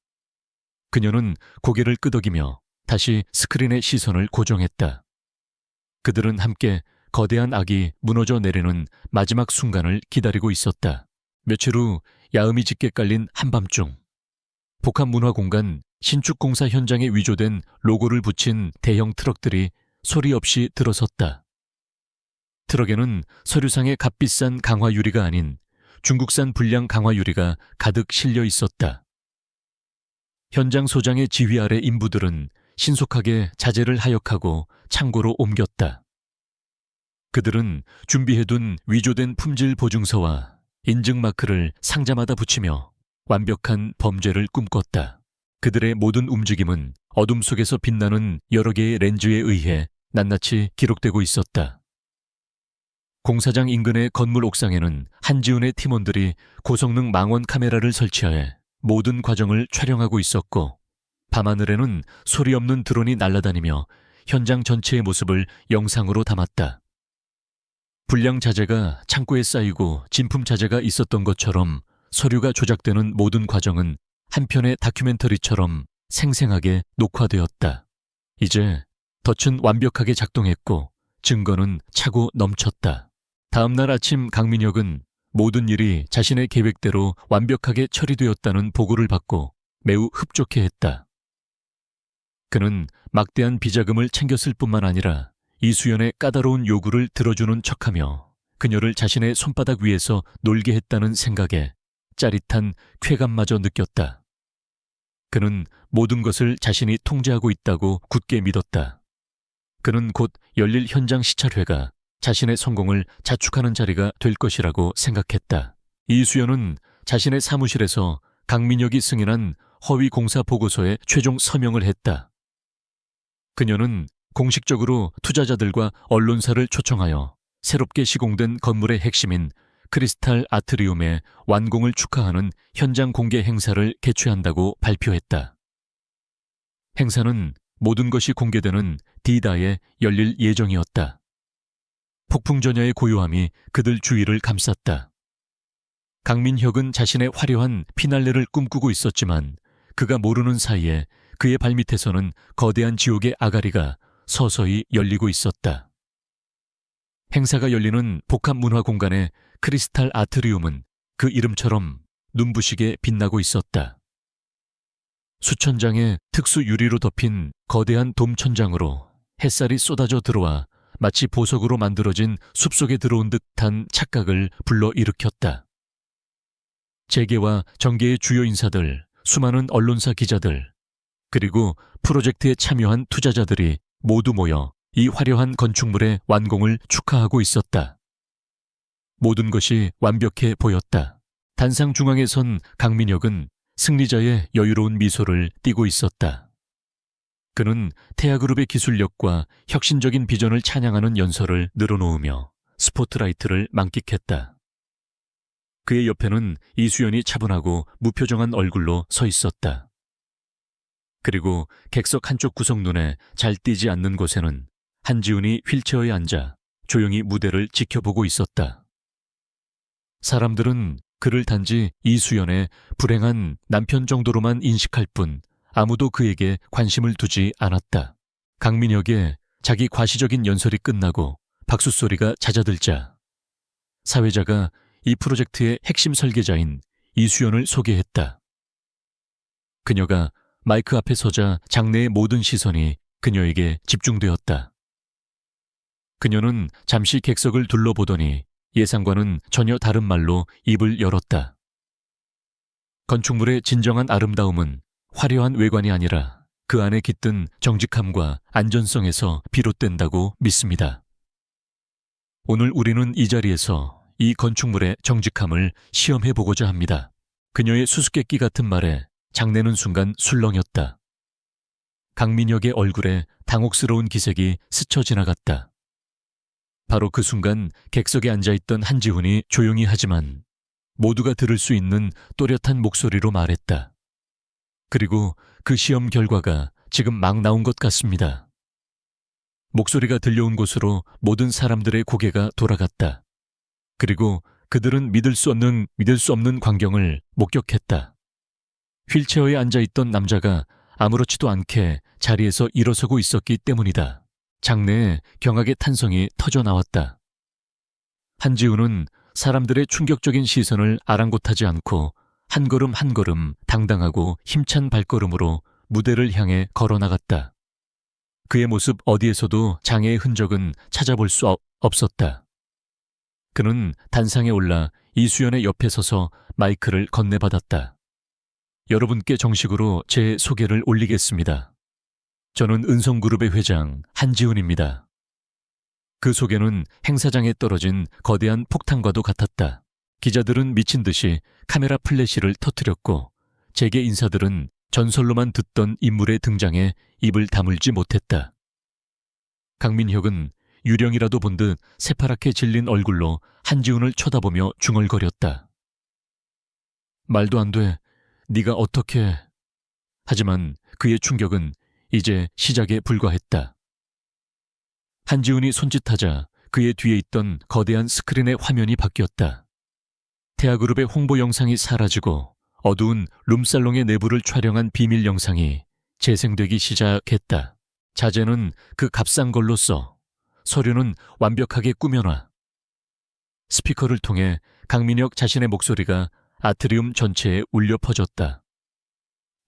그녀는 고개를 끄덕이며 다시 스크린의 시선을 고정했다. 그들은 함께 거대한 악이 무너져 내리는 마지막 순간을 기다리고 있었다. 며칠 후 야음이 짙게 깔린 한밤중, 복합문화공간 신축공사 현장에 위조된 로고를 붙인 대형 트럭들이 소리 없이 들어섰다. 트럭에는 서류상의 값비싼 강화유리가 아닌 중국산 불량 강화유리가 가득 실려 있었다. 현장 소장의 지휘 아래 인부들은 신속하게 자재를 하역하고 창고로 옮겼다. 그들은 준비해둔 위조된 품질 보증서와 인증 마크를 상자마다 붙이며 완벽한 범죄를 꿈꿨다. 그들의 모든 움직임은 어둠 속에서 빛나는 여러 개의 렌즈에 의해 낱낱이 기록되고 있었다. 공사장 인근의 건물 옥상에는 한지훈의 팀원들이 고성능 망원 카메라를 설치하여 모든 과정을 촬영하고 있었고, 밤하늘에는 소리 없는 드론이 날아다니며 현장 전체의 모습을 영상으로 담았다. 불량 자재가 창고에 쌓이고 진품 자재가 있었던 것처럼 서류가 조작되는 모든 과정은 한 편의 다큐멘터리처럼 생생하게 녹화되었다. 이제 덫은 완벽하게 작동했고 증거는 차고 넘쳤다. 다음 날 아침 강민혁은 모든 일이 자신의 계획대로 완벽하게 처리되었다는 보고를 받고 매우 흡족해했다. 그는 막대한 비자금을 챙겼을 뿐만 아니라 이수연의 까다로운 요구를 들어주는 척하며 그녀를 자신의 손바닥 위에서 놀게 했다는 생각에 짜릿한 쾌감마저 느꼈다. 그는 모든 것을 자신이 통제하고 있다고 굳게 믿었다. 그는 곧 열릴 현장 시찰회가 자신의 성공을 자축하는 자리가 될 것이라고 생각했다. 이수연은 자신의 사무실에서 강민혁이 승인한 허위 공사 보고서에 최종 서명을 했다. 그녀는 공식적으로 투자자들과 언론사를 초청하여 새롭게 시공된 건물의 핵심인 크리스탈 아트리움의 완공을 축하하는 현장 공개 행사를 개최한다고 발표했다. 행사는 모든 것이 공개되는 D다에 열릴 예정이었다. 폭풍전야의 고요함이 그들 주위를 감쌌다. 강민혁은 자신의 화려한 피날레를 꿈꾸고 있었지만 그가 모르는 사이에 그의 발밑에서는 거대한 지옥의 아가리가 서서히 열리고 있었다. 행사가 열리는 복합문화공간의 크리스탈 아트리움은 그 이름처럼 눈부시게 빛나고 있었다. 수천 장의 특수 유리로 덮인 거대한 돔 천장으로 햇살이 쏟아져 들어와 마치 보석으로 만들어진 숲속에 들어온 듯한 착각을 불러일으켰다. 재계와 정계의 주요 인사들, 수많은 언론사 기자들, 그리고 프로젝트에 참여한 투자자들이 모두 모여 이 화려한 건축물의 완공을 축하하고 있었다. 모든 것이 완벽해 보였다. 단상 중앙에 선 강민혁은 승리자의 여유로운 미소를 띠고 있었다. 그는 태아그룹의 기술력과 혁신적인 비전을 찬양하는 연설을 늘어놓으며 스포트라이트를 만끽했다. 그의 옆에는 이수연이 차분하고 무표정한 얼굴로 서 있었다. 그리고 객석 한쪽 구석 눈에 잘 띄지 않는 곳에는 한지훈이 휠체어에 앉아 조용히 무대를 지켜보고 있었다. 사람들은 그를 단지 이수연의 불행한 남편 정도로만 인식할 뿐 아무도 그에게 관심을 두지 않았다. 강민혁의 자기 과시적인 연설이 끝나고 박수 소리가 잦아들자 사회자가 이 프로젝트의 핵심 설계자인 이수연을 소개했다. 그녀가 마이크 앞에 서자 장내의 모든 시선이 그녀에게 집중되었다. 그녀는 잠시 객석을 둘러보더니 예상과는 전혀 다른 말로 입을 열었다. 건축물의 진정한 아름다움은 화려한 외관이 아니라 그 안에 깃든 정직함과 안전성에서 비롯된다고 믿습니다. 오늘 우리는 이 자리에서 이 건축물의 정직함을 시험해보고자 합니다. 그녀의 수수께끼 같은 말에 장내는 순간 술렁였다. 강민혁의 얼굴에 당혹스러운 기색이 스쳐 지나갔다. 바로 그 순간 객석에 앉아있던 한지훈이 조용히 하지만 모두가 들을 수 있는 또렷한 목소리로 말했다. 그리고 그 시험 결과가 지금 막 나온 것 같습니다. 목소리가 들려온 곳으로 모든 사람들의 고개가 돌아갔다. 그리고 그들은 믿을 수 없는 광경을 목격했다. 휠체어에 앉아있던 남자가 아무렇지도 않게 자리에서 일어서고 있었기 때문이다. 장내에 경악의 탄성이 터져 나왔다. 한지훈은 사람들의 충격적인 시선을 아랑곳하지 않고 한 걸음 한 걸음 당당하고 힘찬 발걸음으로 무대를 향해 걸어나갔다. 그의 모습 어디에서도 장애의 흔적은 찾아볼 수 없었다. 그는 단상에 올라 이수연의 옆에 서서 마이크를 건네받았다. 여러분께 정식으로 제 소개를 올리겠습니다. 저는 은성그룹의 회장 한지훈입니다. 그 소개는 행사장에 떨어진 거대한 폭탄과도 같았다. 기자들은 미친 듯이 카메라 플래시를 터뜨렸고 재계 인사들은 전설로만 듣던 인물의 등장에 입을 다물지 못했다. 강민혁은 유령이라도 본 듯 새파랗게 질린 얼굴로 한지훈을 쳐다보며 중얼거렸다. 말도 안 돼. 네가 어떻게... 하지만 그의 충격은 이제 시작에 불과했다. 한지훈이 손짓하자 그의 뒤에 있던 거대한 스크린의 화면이 바뀌었다. 태아그룹의 홍보 영상이 사라지고 어두운 룸살롱의 내부를 촬영한 비밀 영상이 재생되기 시작했다. 자재는 그 값싼 걸로 써. 서류는 완벽하게 꾸며놔. 스피커를 통해 강민혁 자신의 목소리가 아트리움 전체에 울려 퍼졌다.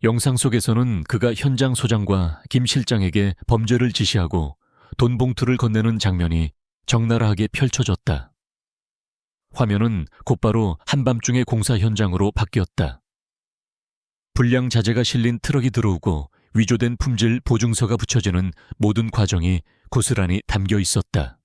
영상 속에서는 그가 현장 소장과 김 실장에게 범죄를 지시하고 돈 봉투를 건네는 장면이 적나라하게 펼쳐졌다. 화면은 곧바로 한밤중의 공사 현장으로 바뀌었다. 불량 자재가 실린 트럭이 들어오고 위조된 품질 보증서가 붙여지는 모든 과정이 고스란히 담겨 있었다.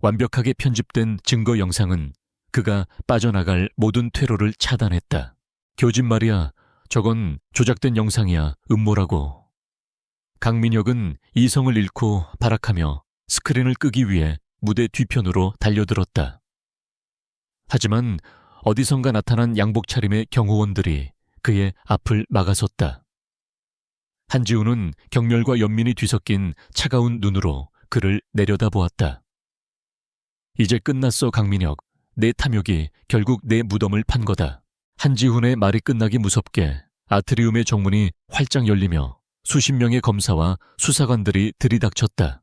완벽하게 편집된 증거 영상은 그가 빠져나갈 모든 퇴로를 차단했다. 교진말이야. 저건 조작된 영상이야. 음모라고. 강민혁은 이성을 잃고 발악하며 스크린을 끄기 위해 무대 뒤편으로 달려들었다. 하지만 어디선가 나타난 양복 차림의 경호원들이 그의 앞을 막아섰다. 한지우는 경멸과 연민이 뒤섞인 차가운 눈으로 그를 내려다보았다. 이제 끝났어, 강민혁. 내 탐욕이 결국 내 무덤을 판 거다. 한지훈의 말이 끝나기 무섭게 아트리움의 정문이 활짝 열리며 수십 명의 검사와 수사관들이 들이닥쳤다.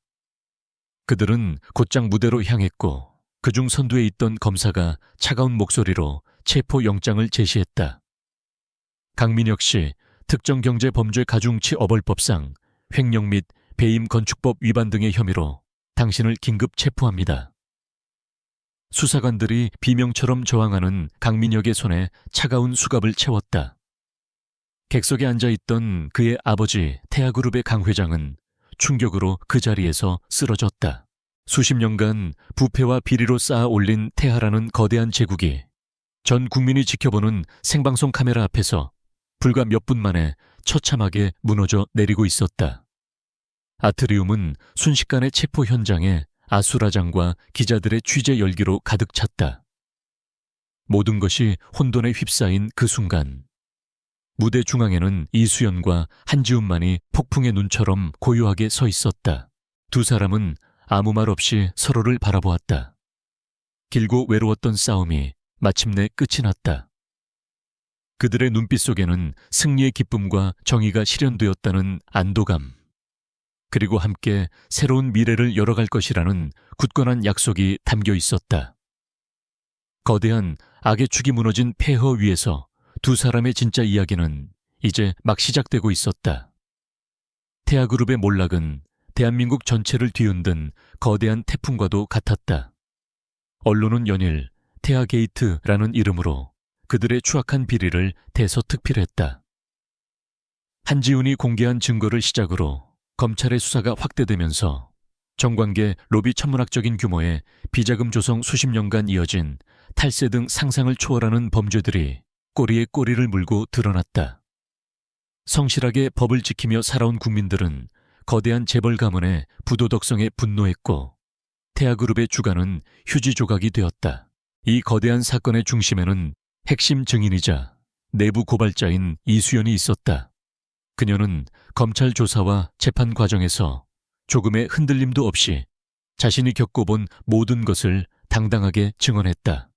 그들은 곧장 무대로 향했고 그중 선두에 있던 검사가 차가운 목소리로 체포영장을 제시했다. 강민혁 씨, 특정경제범죄 가중치 어벌법상 횡령 및 배임 건축법 위반 등의 혐의로 당신을 긴급 체포합니다. 수사관들이 비명처럼 저항하는 강민혁의 손에 차가운 수갑을 채웠다. 객석에 앉아있던 그의 아버지 태아그룹의 강 회장은 충격으로 그 자리에서 쓰러졌다. 수십 년간 부패와 비리로 쌓아 올린 태아라는 거대한 제국이 전 국민이 지켜보는 생방송 카메라 앞에서 불과 몇 분 만에 처참하게 무너져 내리고 있었다. 아트리움은 순식간에 체포 현장에 아수라장과 기자들의 취재 열기로 가득 찼다. 모든 것이 혼돈에 휩싸인 그 순간 무대 중앙에는 이수연과 한지훈만이 폭풍의 눈처럼 고요하게 서 있었다. 두 사람은 아무 말 없이 서로를 바라보았다. 길고 외로웠던 싸움이 마침내 끝이 났다. 그들의 눈빛 속에는 승리의 기쁨과 정의가 실현되었다는 안도감, 그리고 함께 새로운 미래를 열어갈 것이라는 굳건한 약속이 담겨 있었다. 거대한 악의 축이 무너진 폐허 위에서 두 사람의 진짜 이야기는 이제 막 시작되고 있었다. 태아그룹의 몰락은 대한민국 전체를 뒤흔든 거대한 태풍과도 같았다. 언론은 연일 태아게이트라는 이름으로 그들의 추악한 비리를 대서특필했다. 한지훈이 공개한 증거를 시작으로 검찰의 수사가 확대되면서 정관계 로비 천문학적인 규모의 비자금 조성 수십 년간 이어진 탈세 등 상상을 초월하는 범죄들이 꼬리에 꼬리를 물고 드러났다. 성실하게 법을 지키며 살아온 국민들은 거대한 재벌 가문의 부도덕성에 분노했고 태아그룹의 주가는 휴지 조각이 되었다. 이 거대한 사건의 중심에는 핵심 증인이자 내부 고발자인 이수연이 있었다. 그녀는 검찰 조사와 재판 과정에서 조금의 흔들림도 없이 자신이 겪어본 모든 것을 당당하게 증언했다.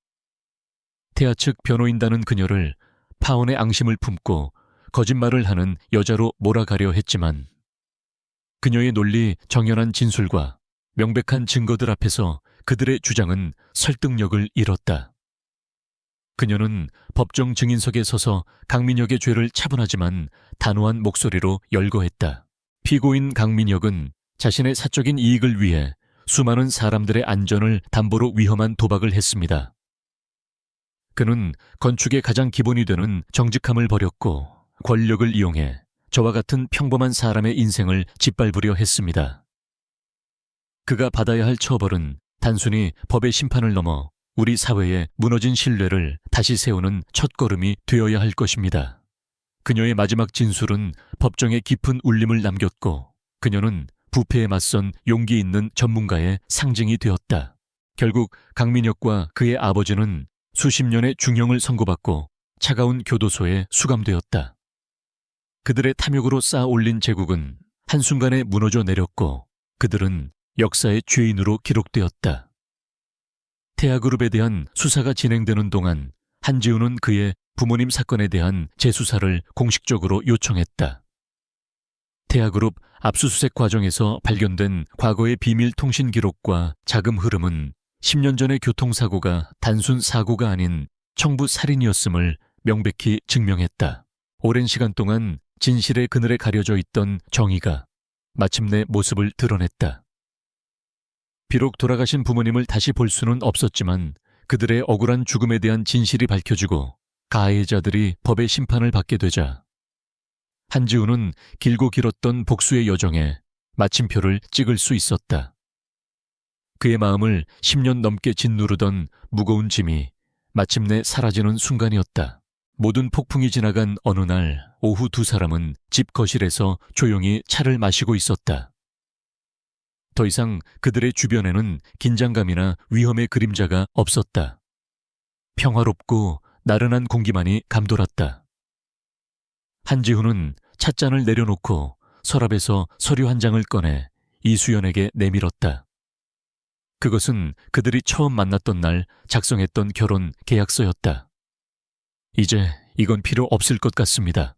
태아 측 변호인단은 그녀를 파혼의 앙심을 품고 거짓말을 하는 여자로 몰아가려 했지만 그녀의 논리 정연한 진술과 명백한 증거들 앞에서 그들의 주장은 설득력을 잃었다. 그녀는 법정 증인석에 서서 강민혁의 죄를 차분하지만 단호한 목소리로 열거했다. 피고인 강민혁은 자신의 사적인 이익을 위해 수많은 사람들의 안전을 담보로 위험한 도박을 했습니다. 그는 건축의 가장 기본이 되는 정직함을 버렸고 권력을 이용해 저와 같은 평범한 사람의 인생을 짓밟으려 했습니다. 그가 받아야 할 처벌은 단순히 법의 심판을 넘어 우리 사회의 무너진 신뢰를 다시 세우는 첫걸음이 되어야 할 것입니다. 그녀의 마지막 진술은 법정에 깊은 울림을 남겼고 그녀는 부패에 맞선 용기 있는 전문가의 상징이 되었다. 결국 강민혁과 그의 아버지는 수십 년의 중형을 선고받고 차가운 교도소에 수감되었다. 그들의 탐욕으로 쌓아 올린 제국은 한순간에 무너져 내렸고 그들은 역사의 죄인으로 기록되었다. 태아그룹에 대한 수사가 진행되는 동안 한지훈은 그의 부모님 사건에 대한 재수사를 공식적으로 요청했다. 태아그룹 압수수색 과정에서 발견된 과거의 비밀 통신 기록과 자금 흐름은 10년 전의 교통사고가 단순 사고가 아닌 청부 살인이었음을 명백히 증명했다. 오랜 시간 동안 진실의 그늘에 가려져 있던 정의가 마침내 모습을 드러냈다. 비록 돌아가신 부모님을 다시 볼 수는 없었지만 그들의 억울한 죽음에 대한 진실이 밝혀지고 가해자들이 법의 심판을 받게 되자 한지훈은 길고 길었던 복수의 여정에 마침표를 찍을 수 있었다. 그의 마음을 10년 넘게 짓누르던 무거운 짐이 마침내 사라지는 순간이었다. 모든 폭풍이 지나간 어느 날 오후 두 사람은 집 거실에서 조용히 차를 마시고 있었다. 더 이상 그들의 주변에는 긴장감이나 위험의 그림자가 없었다. 평화롭고 나른한 공기만이 감돌았다. 한지훈은 찻잔을 내려놓고 서랍에서 서류 한 장을 꺼내 이수연에게 내밀었다. 그것은 그들이 처음 만났던 날 작성했던 결혼 계약서였다. 이제 이건 필요 없을 것 같습니다.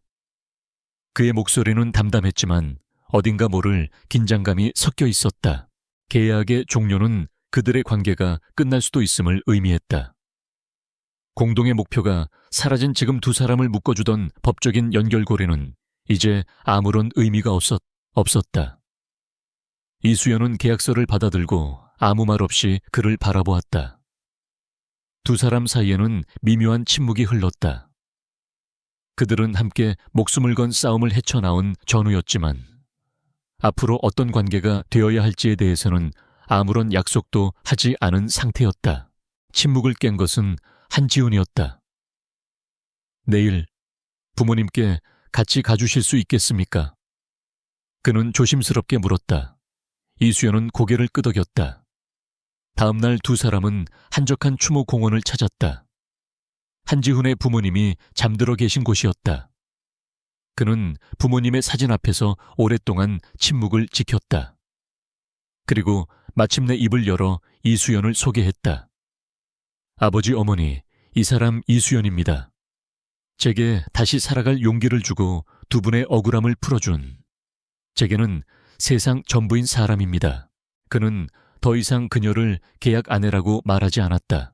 그의 목소리는 담담했지만 어딘가 모를 긴장감이 섞여 있었다. 계약의 종료는 그들의 관계가 끝날 수도 있음을 의미했다. 공동의 목표가 사라진 지금 두 사람을 묶어주던 법적인 연결고리는 이제 아무런 의미가 없었다. 이수연은 계약서를 받아들고 아무 말 없이 그를 바라보았다. 두 사람 사이에는 미묘한 침묵이 흘렀다. 그들은 함께 목숨을 건 싸움을 헤쳐나온 전우였지만 앞으로 어떤 관계가 되어야 할지에 대해서는 아무런 약속도 하지 않은 상태였다. 침묵을 깬 것은 한지훈이었다. 내일 부모님께 같이 가주실 수 있겠습니까? 그는 조심스럽게 물었다. 이수연은 고개를 끄덕였다. 다음 날 두 사람은 한적한 추모 공원을 찾았다. 한지훈의 부모님이 잠들어 계신 곳이었다. 그는 부모님의 사진 앞에서 오랫동안 침묵을 지켰다. 그리고 마침내 입을 열어 이수연을 소개했다. 아버지, 어머니, 이 사람 이수연입니다. 제게 다시 살아갈 용기를 주고 두 분의 억울함을 풀어준 제게는 세상 전부인 사람입니다. 그는 더 이상 그녀를 계약 아내라고 말하지 않았다.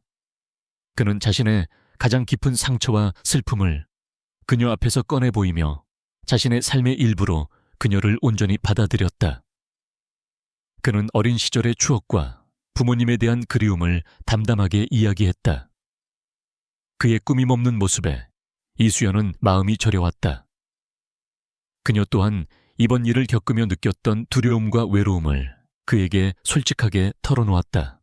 그는 자신의 가장 깊은 상처와 슬픔을 그녀 앞에서 꺼내 보이며 자신의 삶의 일부로 그녀를 온전히 받아들였다. 그는 어린 시절의 추억과 부모님에 대한 그리움을 담담하게 이야기했다. 그의 꾸밈없는 모습에 이수연은 마음이 저려왔다. 그녀 또한 이번 일을 겪으며 느꼈던 두려움과 외로움을 그에게 솔직하게 털어놓았다.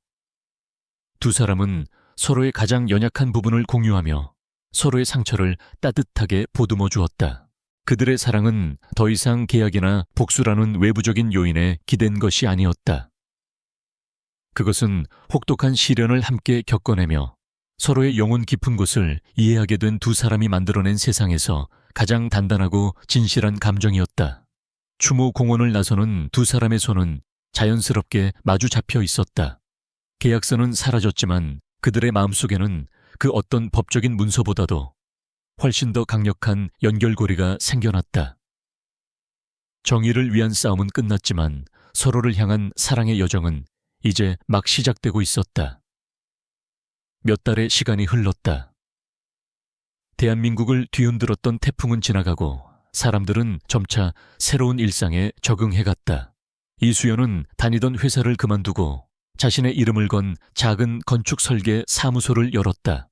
두 사람은 서로의 가장 연약한 부분을 공유하며 서로의 상처를 따뜻하게 보듬어 주었다. 그들의 사랑은 더 이상 계약이나 복수라는 외부적인 요인에 기댄 것이 아니었다. 그것은 혹독한 시련을 함께 겪어내며 서로의 영혼 깊은 곳을 이해하게 된 두 사람이 만들어낸 세상에서 가장 단단하고 진실한 감정이었다. 추모 공원을 나서는 두 사람의 손은 자연스럽게 마주 잡혀 있었다. 계약서는 사라졌지만 그들의 마음속에는 그 어떤 법적인 문서보다도 훨씬 더 강력한 연결고리가 생겨났다. 정의를 위한 싸움은 끝났지만 서로를 향한 사랑의 여정은 이제 막 시작되고 있었다. 몇 달의 시간이 흘렀다. 대한민국을 뒤흔들었던 태풍은 지나가고 사람들은 점차 새로운 일상에 적응해갔다. 이수연은 다니던 회사를 그만두고 자신의 이름을 건 작은 건축 설계 사무소를 열었다.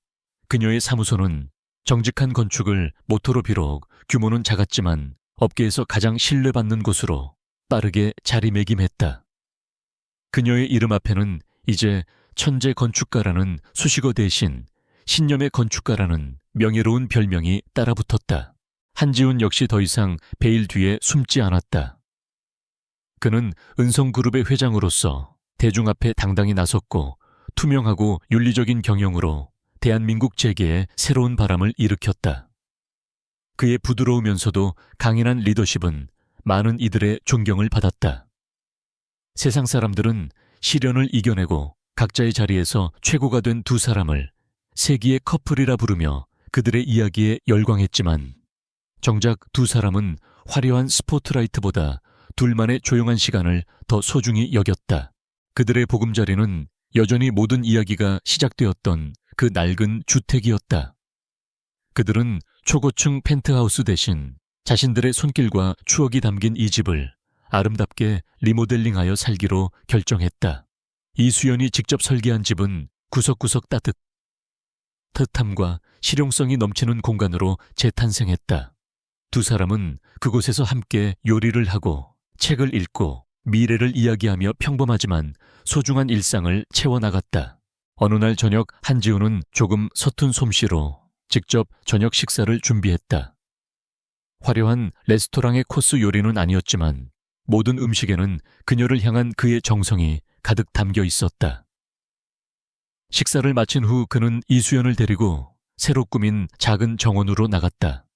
그녀의 사무소는 정직한 건축을 모토로 비록 규모는 작았지만 업계에서 가장 신뢰받는 곳으로 빠르게 자리매김했다. 그녀의 이름 앞에는 이제 천재 건축가라는 수식어 대신 신념의 건축가라는 명예로운 별명이 따라붙었다. 한지훈 역시 더 이상 베일 뒤에 숨지 않았다. 그는 은성그룹의 회장으로서 대중 앞에 당당히 나섰고 투명하고 윤리적인 경영으로 대한민국 재계에 새로운 바람을 일으켰다. 그의 부드러우면서도 강인한 리더십은 많은 이들의 존경을 받았다. 세상 사람들은 시련을 이겨내고 각자의 자리에서 최고가 된 두 사람을 세기의 커플이라 부르며 그들의 이야기에 열광했지만 정작 두 사람은 화려한 스포트라이트보다 둘만의 조용한 시간을 더 소중히 여겼다. 그들의 보금자리는 여전히 모든 이야기가 시작되었던 그 낡은 주택이었다. 그들은 초고층 펜트하우스 대신 자신들의 손길과 추억이 담긴 이 집을 아름답게 리모델링하여 살기로 결정했다. 이수연이 직접 설계한 집은 구석구석 따뜻함과 실용성이 넘치는 공간으로 재탄생했다. 두 사람은 그곳에서 함께 요리를 하고 책을 읽고 미래를 이야기하며 평범하지만 소중한 일상을 채워나갔다. 어느 날 저녁 한지훈은 조금 서툰 솜씨로 직접 저녁 식사를 준비했다. 화려한 레스토랑의 코스 요리는 아니었지만 모든 음식에는 그녀를 향한 그의 정성이 가득 담겨 있었다. 식사를 마친 후 그는 이수연을 데리고 새로 꾸민 작은 정원으로 나갔다.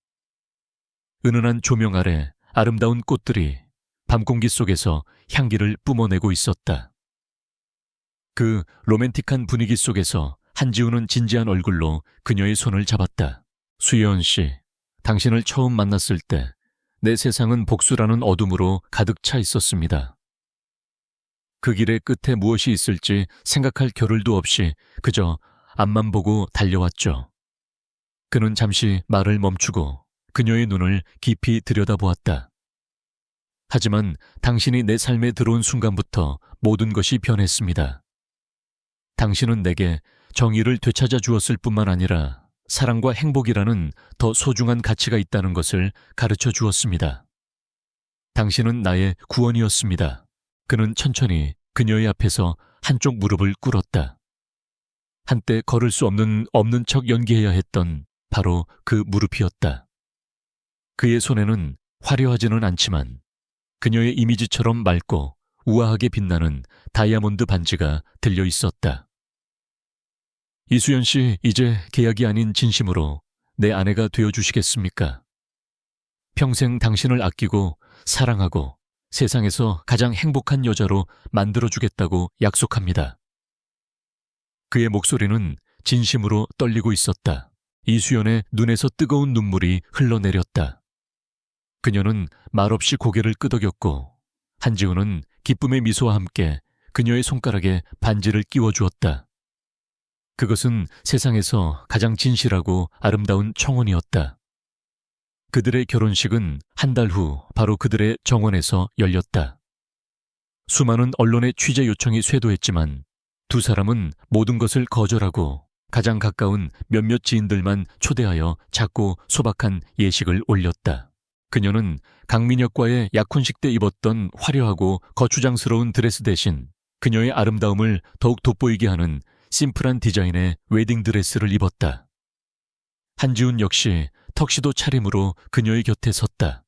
은은한 조명 아래 아름다운 꽃들이 밤 공기 속에서 향기를 뿜어내고 있었다. 그 로맨틱한 분위기 속에서 한지우는 진지한 얼굴로 그녀의 손을 잡았다. 수연 씨, 당신을 처음 만났을 때 내 세상은 복수라는 어둠으로 가득 차 있었습니다. 그 길의 끝에 무엇이 있을지 생각할 겨를도 없이 그저 앞만 보고 달려왔죠. 그는 잠시 말을 멈추고 그녀의 눈을 깊이 들여다보았다. 하지만 당신이 내 삶에 들어온 순간부터 모든 것이 변했습니다. 당신은 내게 정의를 되찾아 주었을 뿐만 아니라 사랑과 행복이라는 더 소중한 가치가 있다는 것을 가르쳐 주었습니다. 당신은 나의 구원이었습니다. 그는 천천히 그녀의 앞에서 한쪽 무릎을 꿇었다. 한때 걸을 수 없는 척 연기해야 했던 바로 그 무릎이었다. 그의 손에는 화려하지는 않지만 그녀의 이미지처럼 맑고 우아하게 빛나는 다이아몬드 반지가 들려 있었다. 이수연 씨, 이제 계약이 아닌 진심으로 내 아내가 되어주시겠습니까? 평생 당신을 아끼고 사랑하고 세상에서 가장 행복한 여자로 만들어주겠다고 약속합니다. 그의 목소리는 진심으로 떨리고 있었다. 이수연의 눈에서 뜨거운 눈물이 흘러내렸다. 그녀는 말없이 고개를 끄덕였고 한지우는 기쁨의 미소와 함께 그녀의 손가락에 반지를 끼워주었다. 그것은 세상에서 가장 진실하고 아름다운 청혼이었다. 그들의 결혼식은 한 달 후 바로 그들의 정원에서 열렸다. 수많은 언론의 취재 요청이 쇄도했지만 두 사람은 모든 것을 거절하고 가장 가까운 몇몇 지인들만 초대하여 작고 소박한 예식을 올렸다. 그녀는 강민혁과의 약혼식 때 입었던 화려하고 거추장스러운 드레스 대신 그녀의 아름다움을 더욱 돋보이게 하는 심플한 디자인의 웨딩드레스를 입었다. 한지훈 역시 턱시도 차림으로 그녀의 곁에 섰다.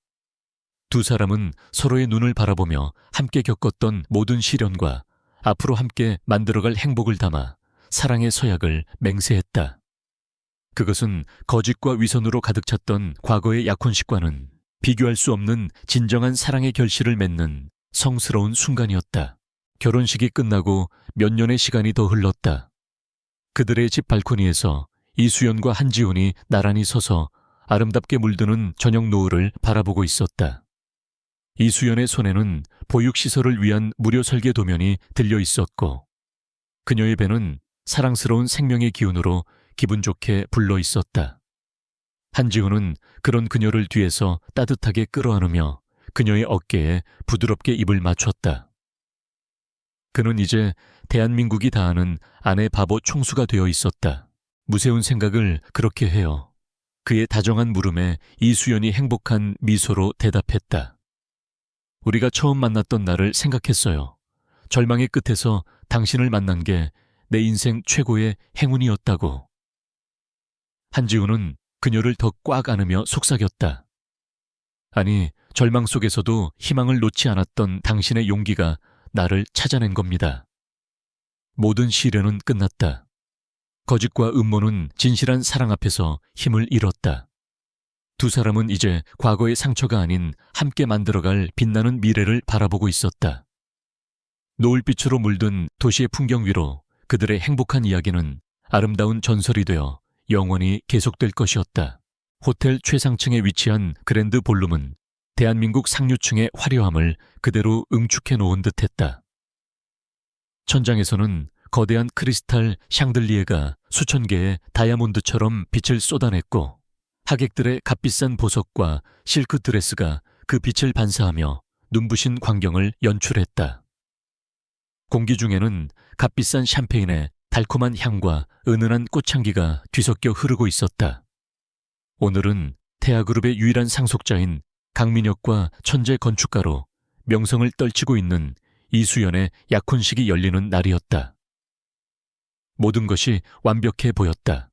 두 사람은 서로의 눈을 바라보며 함께 겪었던 모든 시련과 앞으로 함께 만들어갈 행복을 담아 사랑의 서약을 맹세했다. 그것은 거짓과 위선으로 가득 찼던 과거의 약혼식과는 비교할 수 없는 진정한 사랑의 결실을 맺는 성스러운 순간이었다. 결혼식이 끝나고 몇 년의 시간이 더 흘렀다. 그들의 집 발코니에서 이수연과 한지훈이 나란히 서서 아름답게 물드는 저녁 노을을 바라보고 있었다. 이수연의 손에는 보육시설을 위한 무료 설계 도면이 들려 있었고 그녀의 배는 사랑스러운 생명의 기운으로 기분 좋게 불러 있었다. 한지훈은 그런 그녀를 뒤에서 따뜻하게 끌어안으며 그녀의 어깨에 부드럽게 입을 맞췄다. 그는 이제 대한민국이 다하는 아내 바보 총수가 되어 있었다. 무세운 생각을 그렇게 해요. 그의 다정한 물음에 이수연이 행복한 미소로 대답했다. 우리가 처음 만났던 날을 생각했어요. 절망의 끝에서 당신을 만난 게 내 인생 최고의 행운이었다고. 한지훈은 그녀를 더 꽉 안으며 속삭였다. 아니, 절망 속에서도 희망을 놓지 않았던 당신의 용기가 나를 찾아낸 겁니다. 모든 시련은 끝났다. 거짓과 음모는 진실한 사랑 앞에서 힘을 잃었다. 두 사람은 이제 과거의 상처가 아닌 함께 만들어갈 빛나는 미래를 바라보고 있었다. 노을빛으로 물든 도시의 풍경 위로 그들의 행복한 이야기는 아름다운 전설이 되어 영원히 계속될 것이었다. 호텔 최상층에 위치한 그랜드 볼룸은 대한민국 상류층의 화려함을 그대로 응축해 놓은 듯했다. 천장에서는 거대한 크리스탈 샹들리에가 수천 개의 다이아몬드처럼 빛을 쏟아냈고 하객들의 값비싼 보석과 실크 드레스가 그 빛을 반사하며 눈부신 광경을 연출했다. 공기 중에는 값비싼 샴페인의 달콤한 향과 은은한 꽃향기가 뒤섞여 흐르고 있었다. 오늘은 태아그룹의 유일한 상속자인 강민혁과 천재 건축가로 명성을 떨치고 있는 이수연의 약혼식이 열리는 날이었다. 모든 것이 완벽해 보였다.